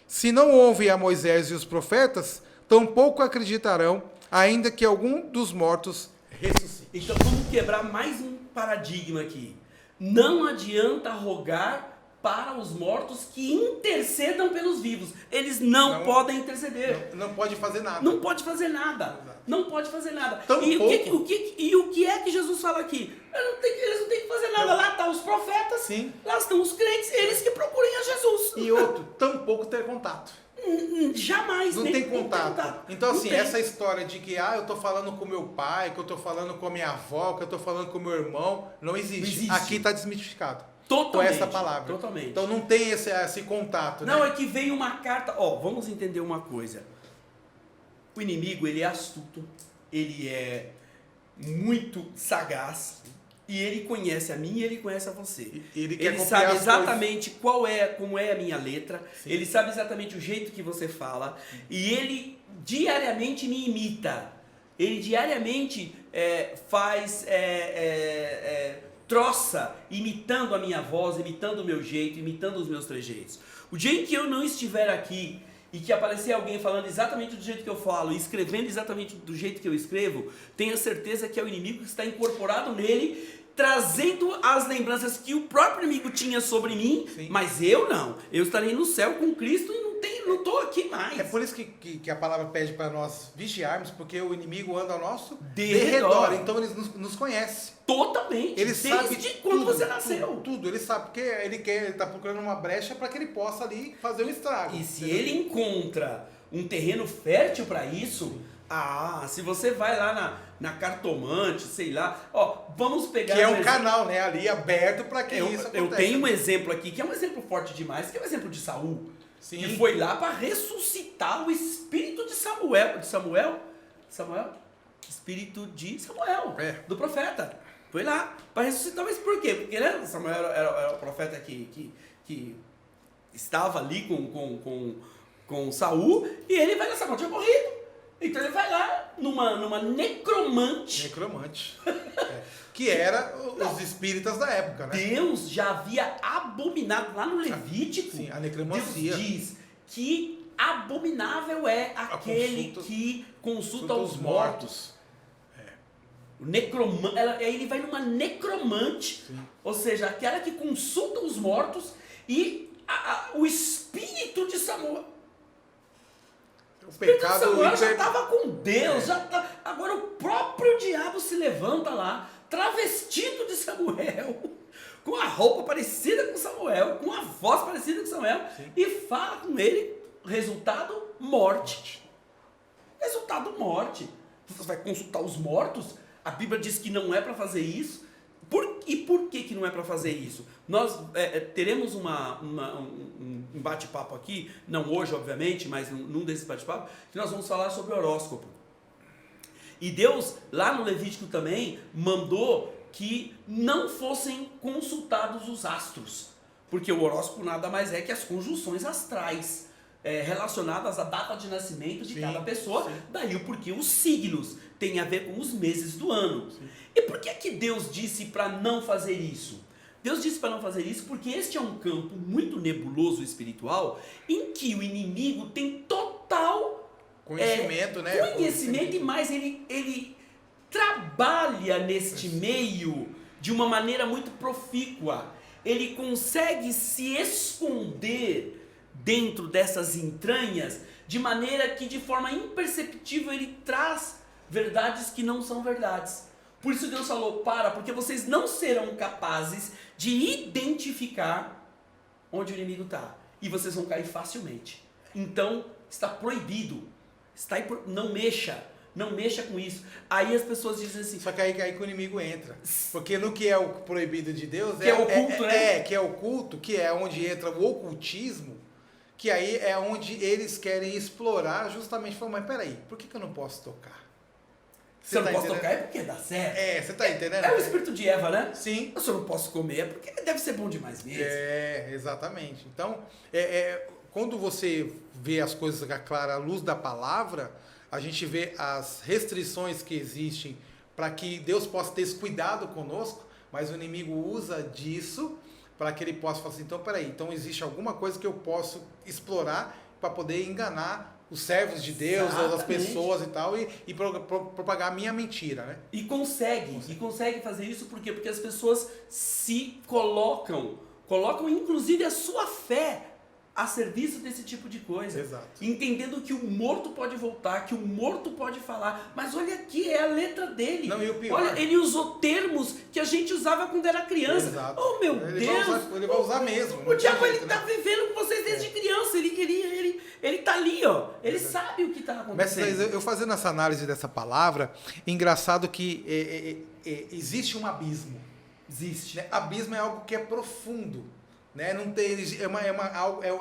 se não houve a Moisés e os profetas, tampouco acreditarão, ainda que algum dos mortos ressuscite. Então vamos quebrar mais um paradigma aqui. Não adianta rogar para os mortos que intercedam pelos vivos. Eles não podem interceder. Não pode fazer nada. Não pode fazer nada. Exato. Não pode fazer nada. Tampouco. E o que é que Jesus fala aqui? Eles não têm que fazer nada. Lá estão os profetas, Sim. lá estão os crentes, eles que procurem a Jesus. E outro, tampouco ter contato. Jamais. Não nem tem contato. Então, assim, não tem. essa história de que eu tô falando com meu pai, que eu tô falando com a minha avó, que eu tô falando com meu irmão, não existe. Não existe. Aqui tá desmitificado. Totalmente. Com essa palavra. Totalmente. Então não tem esse contato, né? Não, é que veio uma carta... vamos entender uma coisa. O inimigo, ele é astuto, ele é muito sagaz, e ele conhece a mim e ele conhece a você. Ele sabe exatamente como é a minha letra, sim. Ele sabe exatamente o jeito que você fala, e ele diariamente me imita. Ele diariamente troça, imitando a minha voz, imitando o meu jeito, imitando os meus trejeitos. O dia em que eu não estiver aqui e que aparecer alguém falando exatamente do jeito que eu falo e escrevendo exatamente do jeito que eu escrevo, tenha certeza que é o inimigo que está incorporado nele, trazendo as lembranças que o próprio inimigo tinha sobre mim, sim. Mas eu não. Eu estarei no céu com Cristo e não estou aqui mais. É por isso que a palavra pede para nós vigiarmos, porque o inimigo anda ao nosso derredor. Então ele nos conhece. Totalmente. Ele sabe desde quando tudo, você nasceu. Tudo. Ele sabe porque ele está procurando uma brecha para que ele possa ali fazer um estrago. E se ele encontra um terreno fértil para isso, se você vai lá na cartomante, sei lá, vamos pegar... Que é um canal, né, ali aberto para que isso aconteça. Eu tenho um exemplo aqui, que é um exemplo forte demais, que é o exemplo de Saul. Sim. Que foi lá para ressuscitar o espírito de Samuel. Espírito de Samuel, do profeta. Foi lá para ressuscitar, mas por quê? Porque Samuel era o profeta que estava ali com Saul, e ele vai lá, Samuel tinha morrido. Então ele vai lá numa necromante. Necromante. Que era os espíritas da época, né? Deus já havia abominado, lá no Levítico, sim, a necromancia. Deus diz que abominável é aquele que consulta os mortos. Ele vai numa necromante, sim. Ou seja, aquela que consulta os mortos, e o espírito de Samuel. O pecado de Samuel já estava com Deus, agora o próprio diabo se levanta lá, travestido de Samuel, com a roupa parecida com Samuel, com a voz parecida com Samuel, sim. E fala com ele, resultado, morte. Resultado, morte. Você vai consultar os mortos? A Bíblia diz que não é para fazer isso. E por que não é para fazer isso? Nós teremos um bate-papo aqui, não hoje, obviamente, mas num desses bate-papos, que nós vamos falar sobre horóscopo. E Deus, lá no Levítico também, mandou que não fossem consultados os astros, porque o horóscopo nada mais é que as conjunções astrais relacionadas à data de nascimento de cada pessoa, sim. Daí o porquê os signos têm a ver com os meses do ano. Sim. E por que Deus disse para não fazer isso? Deus disse para não fazer isso porque este é um campo muito nebuloso espiritual, em que o inimigo tem total conhecimento, né? Conhecimento, e mais ele trabalha neste meio de uma maneira muito profícua. Ele consegue se esconder dentro dessas entranhas, de maneira que de forma imperceptível ele traz verdades que não são verdades. Por isso Deus falou, porque vocês não serão capazes de identificar onde o inimigo está, e vocês vão cair facilmente. Então está proibido, não mexa com isso. Aí as pessoas dizem assim... Só que aí que o inimigo entra. Porque no que é o proibido de Deus... Que é o culto, né? Que é o culto, que é onde entra o ocultismo, que aí é onde eles querem explorar, justamente falando, mas peraí, por que eu não posso tocar? Se eu não posso tocar é porque dá certo. Você tá entendendo? É o espírito de Eva, né? Sim. Se eu não posso comer é porque deve ser bom demais mesmo. Exatamente. Então, quando você vê as coisas à clara luz da palavra, a gente vê as restrições que existem para que Deus possa ter esse cuidado conosco, mas o inimigo usa disso para que ele possa falar assim, então peraí, então existe alguma coisa que eu posso explorar para poder enganar os servos de Deus, as pessoas e tal, e propagar a minha mentira, né? E consegue fazer isso por quê? Porque as pessoas se colocam colocam inclusive a sua fé a serviço desse tipo de coisa. Exato. Entendendo que o morto pode voltar, que o morto pode falar. Mas olha aqui, é a letra dele. Não, e o pior... Olha, ele usou termos que a gente usava quando era criança. Exato. Oh, meu Deus! Ele vai usar mesmo. O diabo, ele jeito, tá vivendo com vocês desde criança. Ele tá ali, ó. Ele sabe o que tá acontecendo. Mas eu fazendo essa análise dessa palavra, engraçado que existe um abismo. Existe. Né? Abismo é algo que é profundo. Né? Não tem,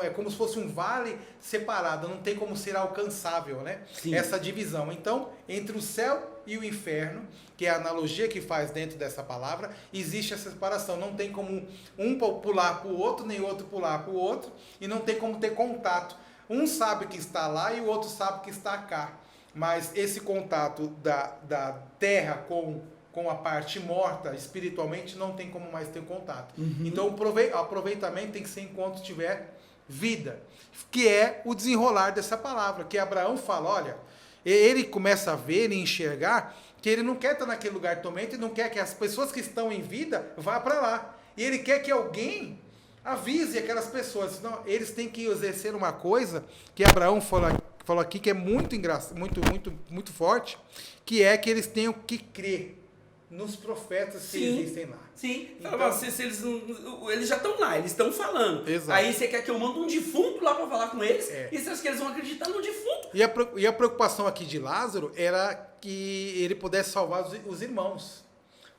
é como se fosse um vale separado, não tem como ser alcançável, né? Essa divisão. Então, entre o céu e o inferno, que é a analogia que faz dentro dessa palavra, existe essa separação. Não tem como um pular para o outro, nem o outro pular para o outro, e não tem como ter contato. Um sabe que está lá e o outro sabe que está cá. Mas esse contato da terra com a parte morta, espiritualmente, não tem como mais ter contato. Então, o aproveitamento tem que ser enquanto tiver vida, que é o desenrolar dessa palavra, que Abraão fala, olha, ele começa a ver e enxergar que ele não quer estar naquele lugar de tormento e não quer que as pessoas que estão em vida vá para lá. E ele quer que alguém avise aquelas pessoas, senão eles têm que exercer uma coisa que Abraão falou aqui, que é muito engraçado, muito forte, que é que eles tenham que crer nos profetas que existem lá. Sim, então, se eles já estão lá, eles estão falando. Exato. Aí você quer que eu mande um defunto lá para falar com eles? E você acha que eles vão acreditar no defunto? E a preocupação aqui de Lázaro era que ele pudesse salvar os irmãos.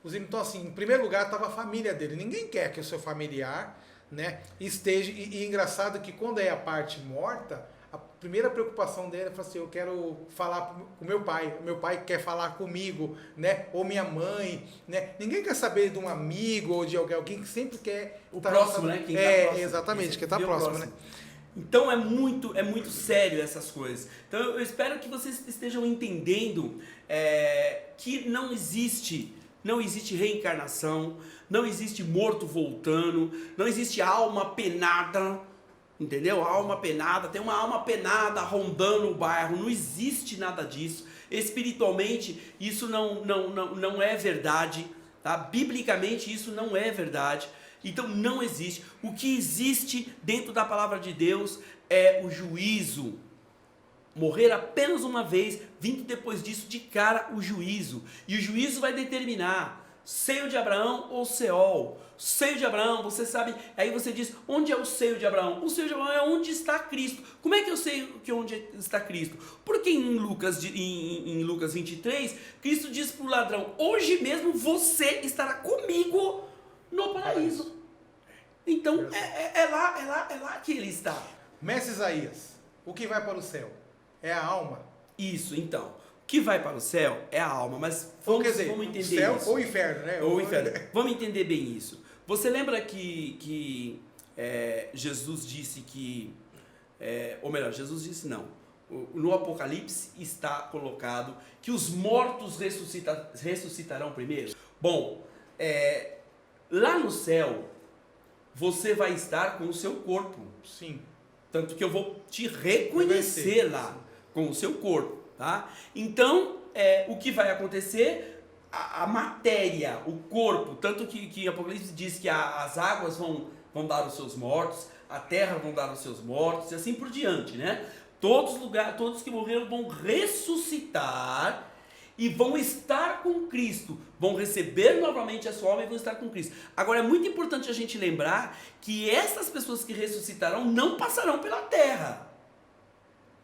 Então, assim, em primeiro lugar estava a família dele. Ninguém quer que o seu familiar, né, esteja... E engraçado que quando é a parte morta, a primeira preocupação dele é falar assim, eu quero falar com meu pai quer falar comigo, né? Ou minha mãe, né? Ninguém quer saber de um amigo ou de alguém que sempre quer... O próximo, né? Quem tá próximo. Exatamente, quem está próximo, né? Então é muito sério essas coisas. Então eu espero que vocês estejam entendendo que não existe reencarnação, não existe morto voltando, não existe alma penada, entendeu? Alma penada, tem uma alma penada rondando o bairro, não existe nada disso. Espiritualmente isso não é verdade, tá? Biblicamente isso não é verdade. Então não existe. O que existe dentro da palavra de Deus é o juízo. Morrer apenas uma vez, vindo depois disso de cara o juízo. E o juízo vai determinar seio de Abraão ou Seol. Seio de Abraão, você sabe, aí você diz, onde é o seio de Abraão? O seio de Abraão é onde está Cristo. Como é que eu sei que onde está Cristo? Porque em Lucas 23, Cristo diz para o ladrão, hoje mesmo você estará comigo no paraíso. Então é lá que ele está. Mestre Isaías, o que vai para o céu é a alma. Isso, então. O que vai para o céu é a alma, mas vamos entender céu isso. Ou o inferno, né? Ou o inferno. Vamos entender bem isso. Você lembra que Jesus disse que... ou melhor, Jesus disse não. No Apocalipse está colocado que os mortos ressuscitarão primeiro. Bom, lá no céu, você vai estar com o seu corpo. Sim. Tanto que eu vou te reconhecer lá com o seu corpo, tá? Então, o que vai acontecer? A matéria, o corpo, tanto que Apocalipse diz que as águas vão dar os seus mortos, a terra vão dar os seus mortos, e assim por diante, né? Todos que morreram vão ressuscitar e vão estar com Cristo, vão receber novamente a sua alma e vão estar com Cristo. Agora é muito importante a gente lembrar que essas pessoas que ressuscitarão não passarão pela terra.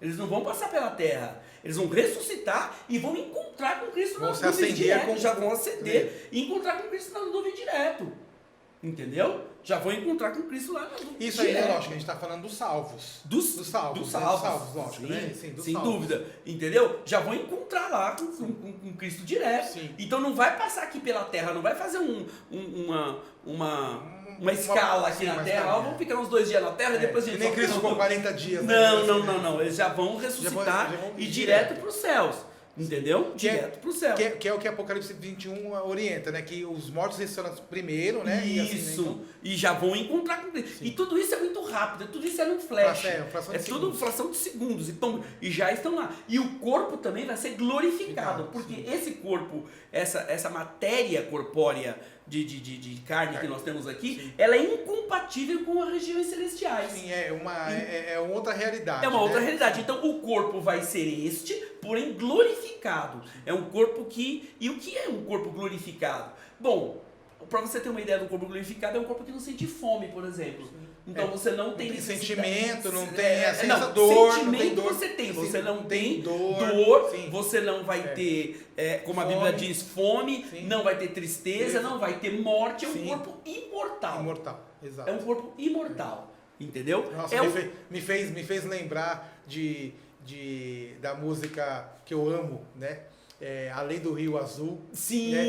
Eles não vão passar pela terra. Eles vão ressuscitar e vão encontrar com Cristo na nuvem direto. Já vão ascender e encontrar com Cristo na nuvem direto. Entendeu? Já vão encontrar com Cristo lá na nuvem direto. Isso aí é lógico, a gente está falando dos salvos. Dos salvos, lógico, sim, né? Sim, sem dúvida. Entendeu? Já vão encontrar lá com Cristo direto. Sim. Então não vai passar aqui pela terra, não vai fazer uma escala aqui na terra, vamos ficar uns 2 dias na terra e depois a gente... Nem Cristo ficou 40 dias. Não, eles já vão ressuscitar e direto para os céus, entendeu? Direto para o céu. Que é o que Apocalipse 21 orienta, né? Que os mortos ressuscitam primeiro, né? Isso, e já vão encontrar com Cristo. E tudo isso é muito rápido, tudo isso é num flash. Tudo fração de segundos, e já estão lá. E o corpo também vai ser glorificado, porque esse corpo, essa matéria corpórea de carne que nós temos aqui, ela é incompatível com as regiões celestiais. Sim, é outra realidade. É uma né? outra realidade. Então o corpo vai ser este, porém glorificado. É um corpo que... E o que é um corpo glorificado? Bom, para você ter uma ideia do corpo glorificado, é um corpo que não sente fome, por exemplo. Então você não tem sentimento, não tem dor. Sentimento não tem dor, você tem. Você não tem dor, você não vai ter, como a Bíblia diz, fome, não vai ter tristeza, não vai ter morte. É um corpo imortal. Imortal, exato. É um corpo imortal. Entendeu? Nossa, me fez lembrar da música que eu amo, né? Além do Rio Azul, sim, né?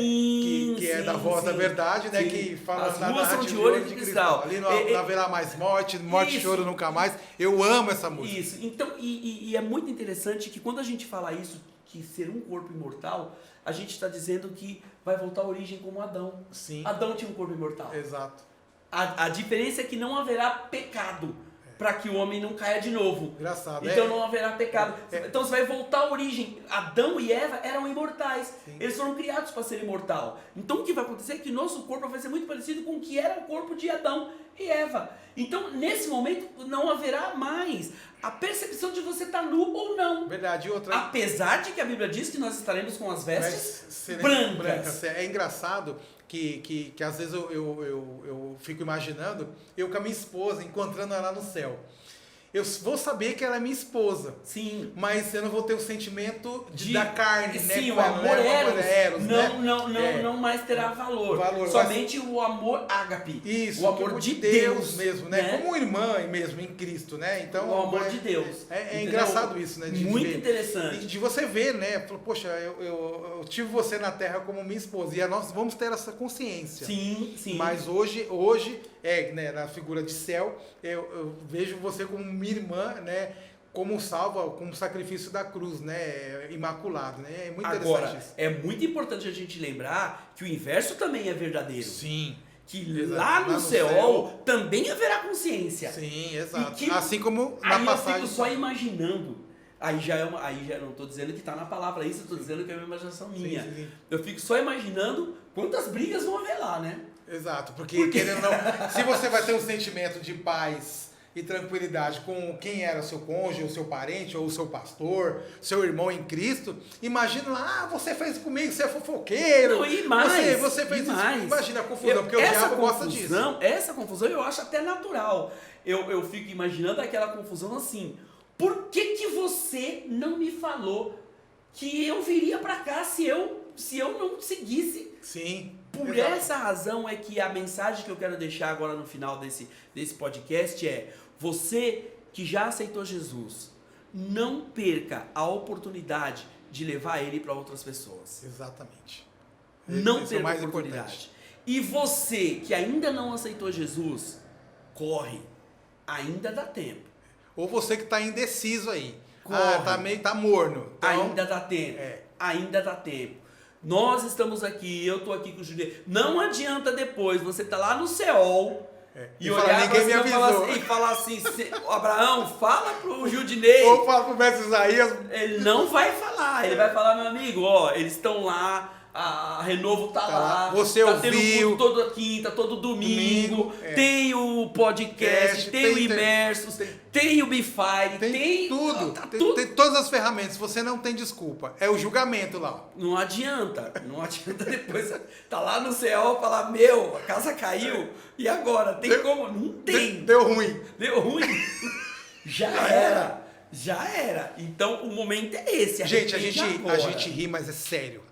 que é da Voz da Verdade, né? Sim. Que fala As ruas são de ouro e de cristal. Ali não haverá mais morte e choro nunca mais. Eu amo essa música. Isso. Então, e é muito interessante que quando a gente fala isso, que ser um corpo imortal, a gente está dizendo que vai voltar à origem como Adão. Sim. Adão tinha um corpo imortal. Exato. A diferença é que não haverá pecado para que o homem não caia de novo. Engraçado. Então não haverá pecado. Então você vai voltar à origem. Adão e Eva eram imortais. Sim. Eles foram criados para ser imortal. Então o que vai acontecer é que nosso corpo vai ser muito parecido com o que era o corpo de Adão e Eva. Então nesse momento não haverá mais a percepção de você estar nu ou não. Verdade. Outra... Apesar de que a Bíblia diz que nós estaremos com as vestes brancas. É engraçado que às vezes eu fico imaginando eu com a minha esposa, encontrando ela no céu. Eu vou saber que ela é minha esposa. Sim. Mas eu não vou ter o sentimento da carne, né? Sim, o amor eros não mais terá valor. Somente o amor ágape. Isso, o amor de Deus mesmo, né? Como irmã mesmo em Cristo, né? Então, o amor de Deus. É engraçado isso, né? Muito interessante. De você ver, né? Poxa, eu tive você na terra como minha esposa. E nós vamos ter essa consciência. Sim, sim. Mas hoje né, na figura de céu, eu vejo você como minha irmã, né? Como salva, como sacrifício da cruz, né? Imaculado, né? É muito interessante. Agora, é muito importante a gente lembrar que o inverso também é verdadeiro. Sim. Que lá no céu também haverá consciência. Sim, exato. Assim como na passagem. Eu fico só imaginando. Aí já não estou dizendo que está na palavra isso, estou dizendo que é uma imaginação minha. Sim. Eu fico só imaginando quantas brigas vão haver lá, né? Exato, porque querendo ou não, se você vai ter um sentimento de paz e tranquilidade com quem era seu cônjuge, ou seu parente, ou o seu pastor, seu irmão em Cristo, imagina lá, você fez comigo, você é fofoqueiro. Não, e mais, você fez e isso. mais. Imagina a confusão, porque o diabo gosta disso. Essa confusão eu acho até natural. Eu fico imaginando aquela confusão assim, por que você não me falou que eu viria para cá se eu não seguisse? Sim. Por essa razão é que a mensagem que eu quero deixar agora no final desse podcast é: você que já aceitou Jesus, não perca a oportunidade de levar ele para outras pessoas. Exatamente. Não perca a oportunidade. E você que ainda não aceitou Jesus, corre. Ainda dá tempo. Ou você que está indeciso aí. Corre. Tá morno. Então, ainda dá tempo. Ainda dá tempo. Nós estamos aqui, eu estou aqui com o Judeu. Não adianta depois você tá lá no Seol e olhar ninguém me avisou. E falar assim, Abraão, fala pro Judinei. Ou fala pro mestre Isaías. Ele não vai falar, ele vai falar, meu amigo, ó, eles estão lá, a Renovo tá lá. Você ouviu. Tendo toda quinta, todo domingo. Tem o podcast, tem o Imersos, tem o Bifire, tem tudo. Tem todas as ferramentas. Se você não tem desculpa, é o julgamento lá. Não adianta depois tá lá no céu falar, meu, a casa caiu, e agora? Tem como? Não tem. Deu ruim. Já era. Então o momento é esse. A gente ri, mas é sério.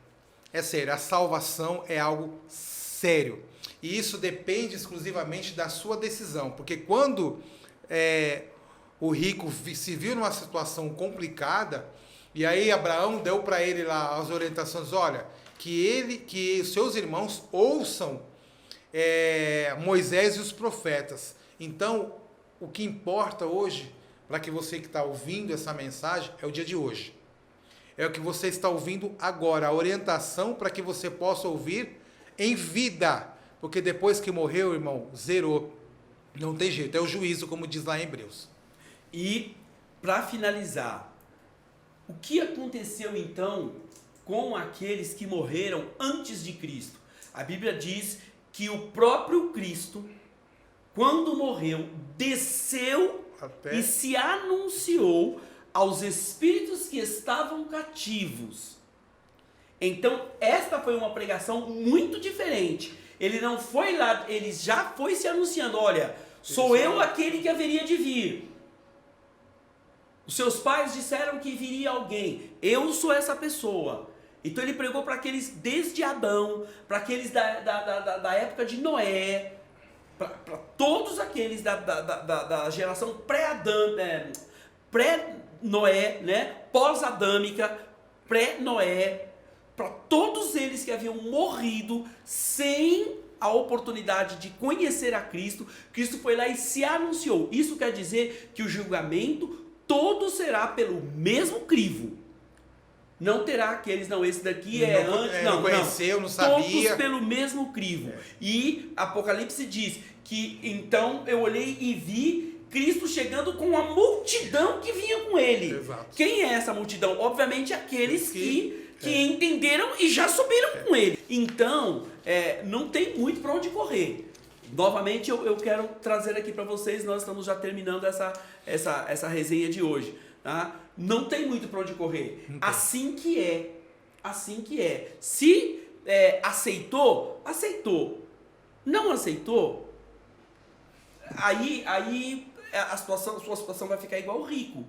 É sério, a salvação é algo sério. E isso depende exclusivamente da sua decisão. Porque quando o rico se viu numa situação complicada, e aí Abraão deu para ele lá as orientações, olha, que os seus irmãos ouçam Moisés e os profetas. Então, o que importa hoje, para que você que está ouvindo essa mensagem, é o dia de hoje. É o que você está ouvindo agora, a orientação para que você possa ouvir em vida. Porque depois que morreu, irmão, zerou. Não tem jeito, é o juízo, como diz lá em Hebreus. E, para finalizar, o que aconteceu então com aqueles que morreram antes de Cristo? A Bíblia diz que o próprio Cristo, quando morreu, desceu Até... e se anunciou aos espíritos que estavam cativos. Então, esta foi uma pregação muito diferente. Ele não foi lá, ele já foi se anunciando, olha, sou eu aquele que haveria de vir. Os seus pais disseram que viria alguém, eu sou essa pessoa. Então ele pregou para aqueles desde Adão, para aqueles da época de Noé, para todos aqueles da geração pré-Adão, pré-Noé, né? Pós-adâmica, pré-Noé, para todos eles que haviam morrido sem a oportunidade de conhecer a Cristo, Cristo foi lá e se anunciou. Isso quer dizer que o julgamento todo será pelo mesmo crivo. Não terá aqueles, não, esse daqui é antes, não conheceu, não sabia. Todos pelo mesmo crivo. E Apocalipse diz que então eu olhei e vi Cristo chegando com uma multidão que vinha com ele. Exato. Quem é essa multidão? Obviamente aqueles que entenderam e já subiram com ele. Então, não tem muito para onde correr. Novamente eu quero trazer aqui para vocês, nós estamos já terminando essa resenha de hoje. Tá? Não tem muito para onde correr. Assim que é. Assim que é. Se aceitou, aceitou. Não aceitou, aí a sua situação vai ficar igual o rico.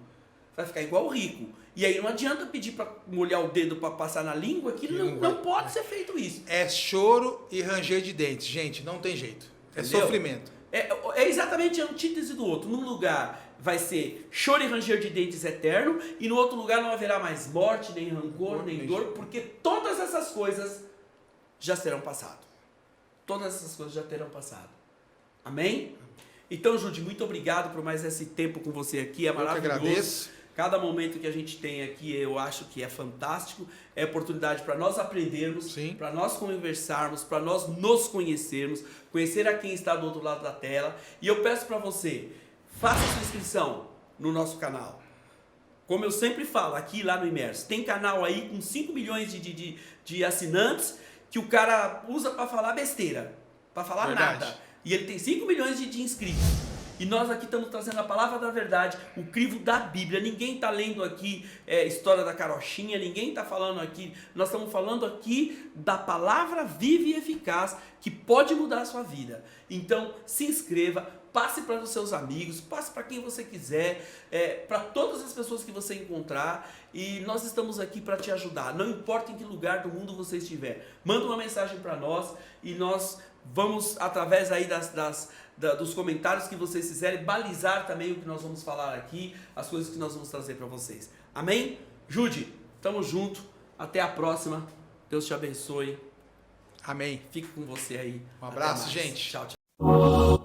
Vai ficar igual o rico. E aí não adianta pedir para molhar o dedo para passar na língua, que não pode ser feito isso. É choro e ranger de dentes, gente, não tem jeito. É Entendeu? sofrimento. É exatamente a antítese do outro. Num lugar vai ser choro e ranger de dentes eterno, e no outro lugar não haverá mais morte, nem rancor, nem dor, porque todas essas coisas já serão passado. Todas essas coisas já terão passado. Amém? Então, Judy, muito obrigado por mais esse tempo com você aqui. É maravilhoso. Eu que agradeço. Cada momento que a gente tem aqui, eu acho que é fantástico. É oportunidade para nós aprendermos, para nós conversarmos, para nós nos conhecermos, conhecer a quem está do outro lado da tela. E eu peço para você, faça sua inscrição no nosso canal. Como eu sempre falo, aqui lá no Imerso, tem canal aí com 5 milhões de assinantes que o cara usa para falar besteira, para falar nada. E ele tem 5 milhões de inscritos. E nós aqui estamos trazendo a palavra da verdade, o crivo da Bíblia. Ninguém está lendo aqui história da carochinha, ninguém está falando aqui. Nós estamos falando aqui da palavra viva e eficaz que pode mudar a sua vida. Então, se inscreva, passe para os seus amigos, passe para quem você quiser, para todas as pessoas que você encontrar. E nós estamos aqui para te ajudar. Não importa em que lugar do mundo você estiver. Manda uma mensagem para nós e nós vamos, através aí dos comentários que vocês fizerem, balizar também o que nós vamos falar aqui, as coisas que nós vamos trazer para vocês. Amém? Judy, tamo junto. Até a próxima. Deus te abençoe. Amém. Fique com você aí. Um abraço, gente. Tchau, tchau.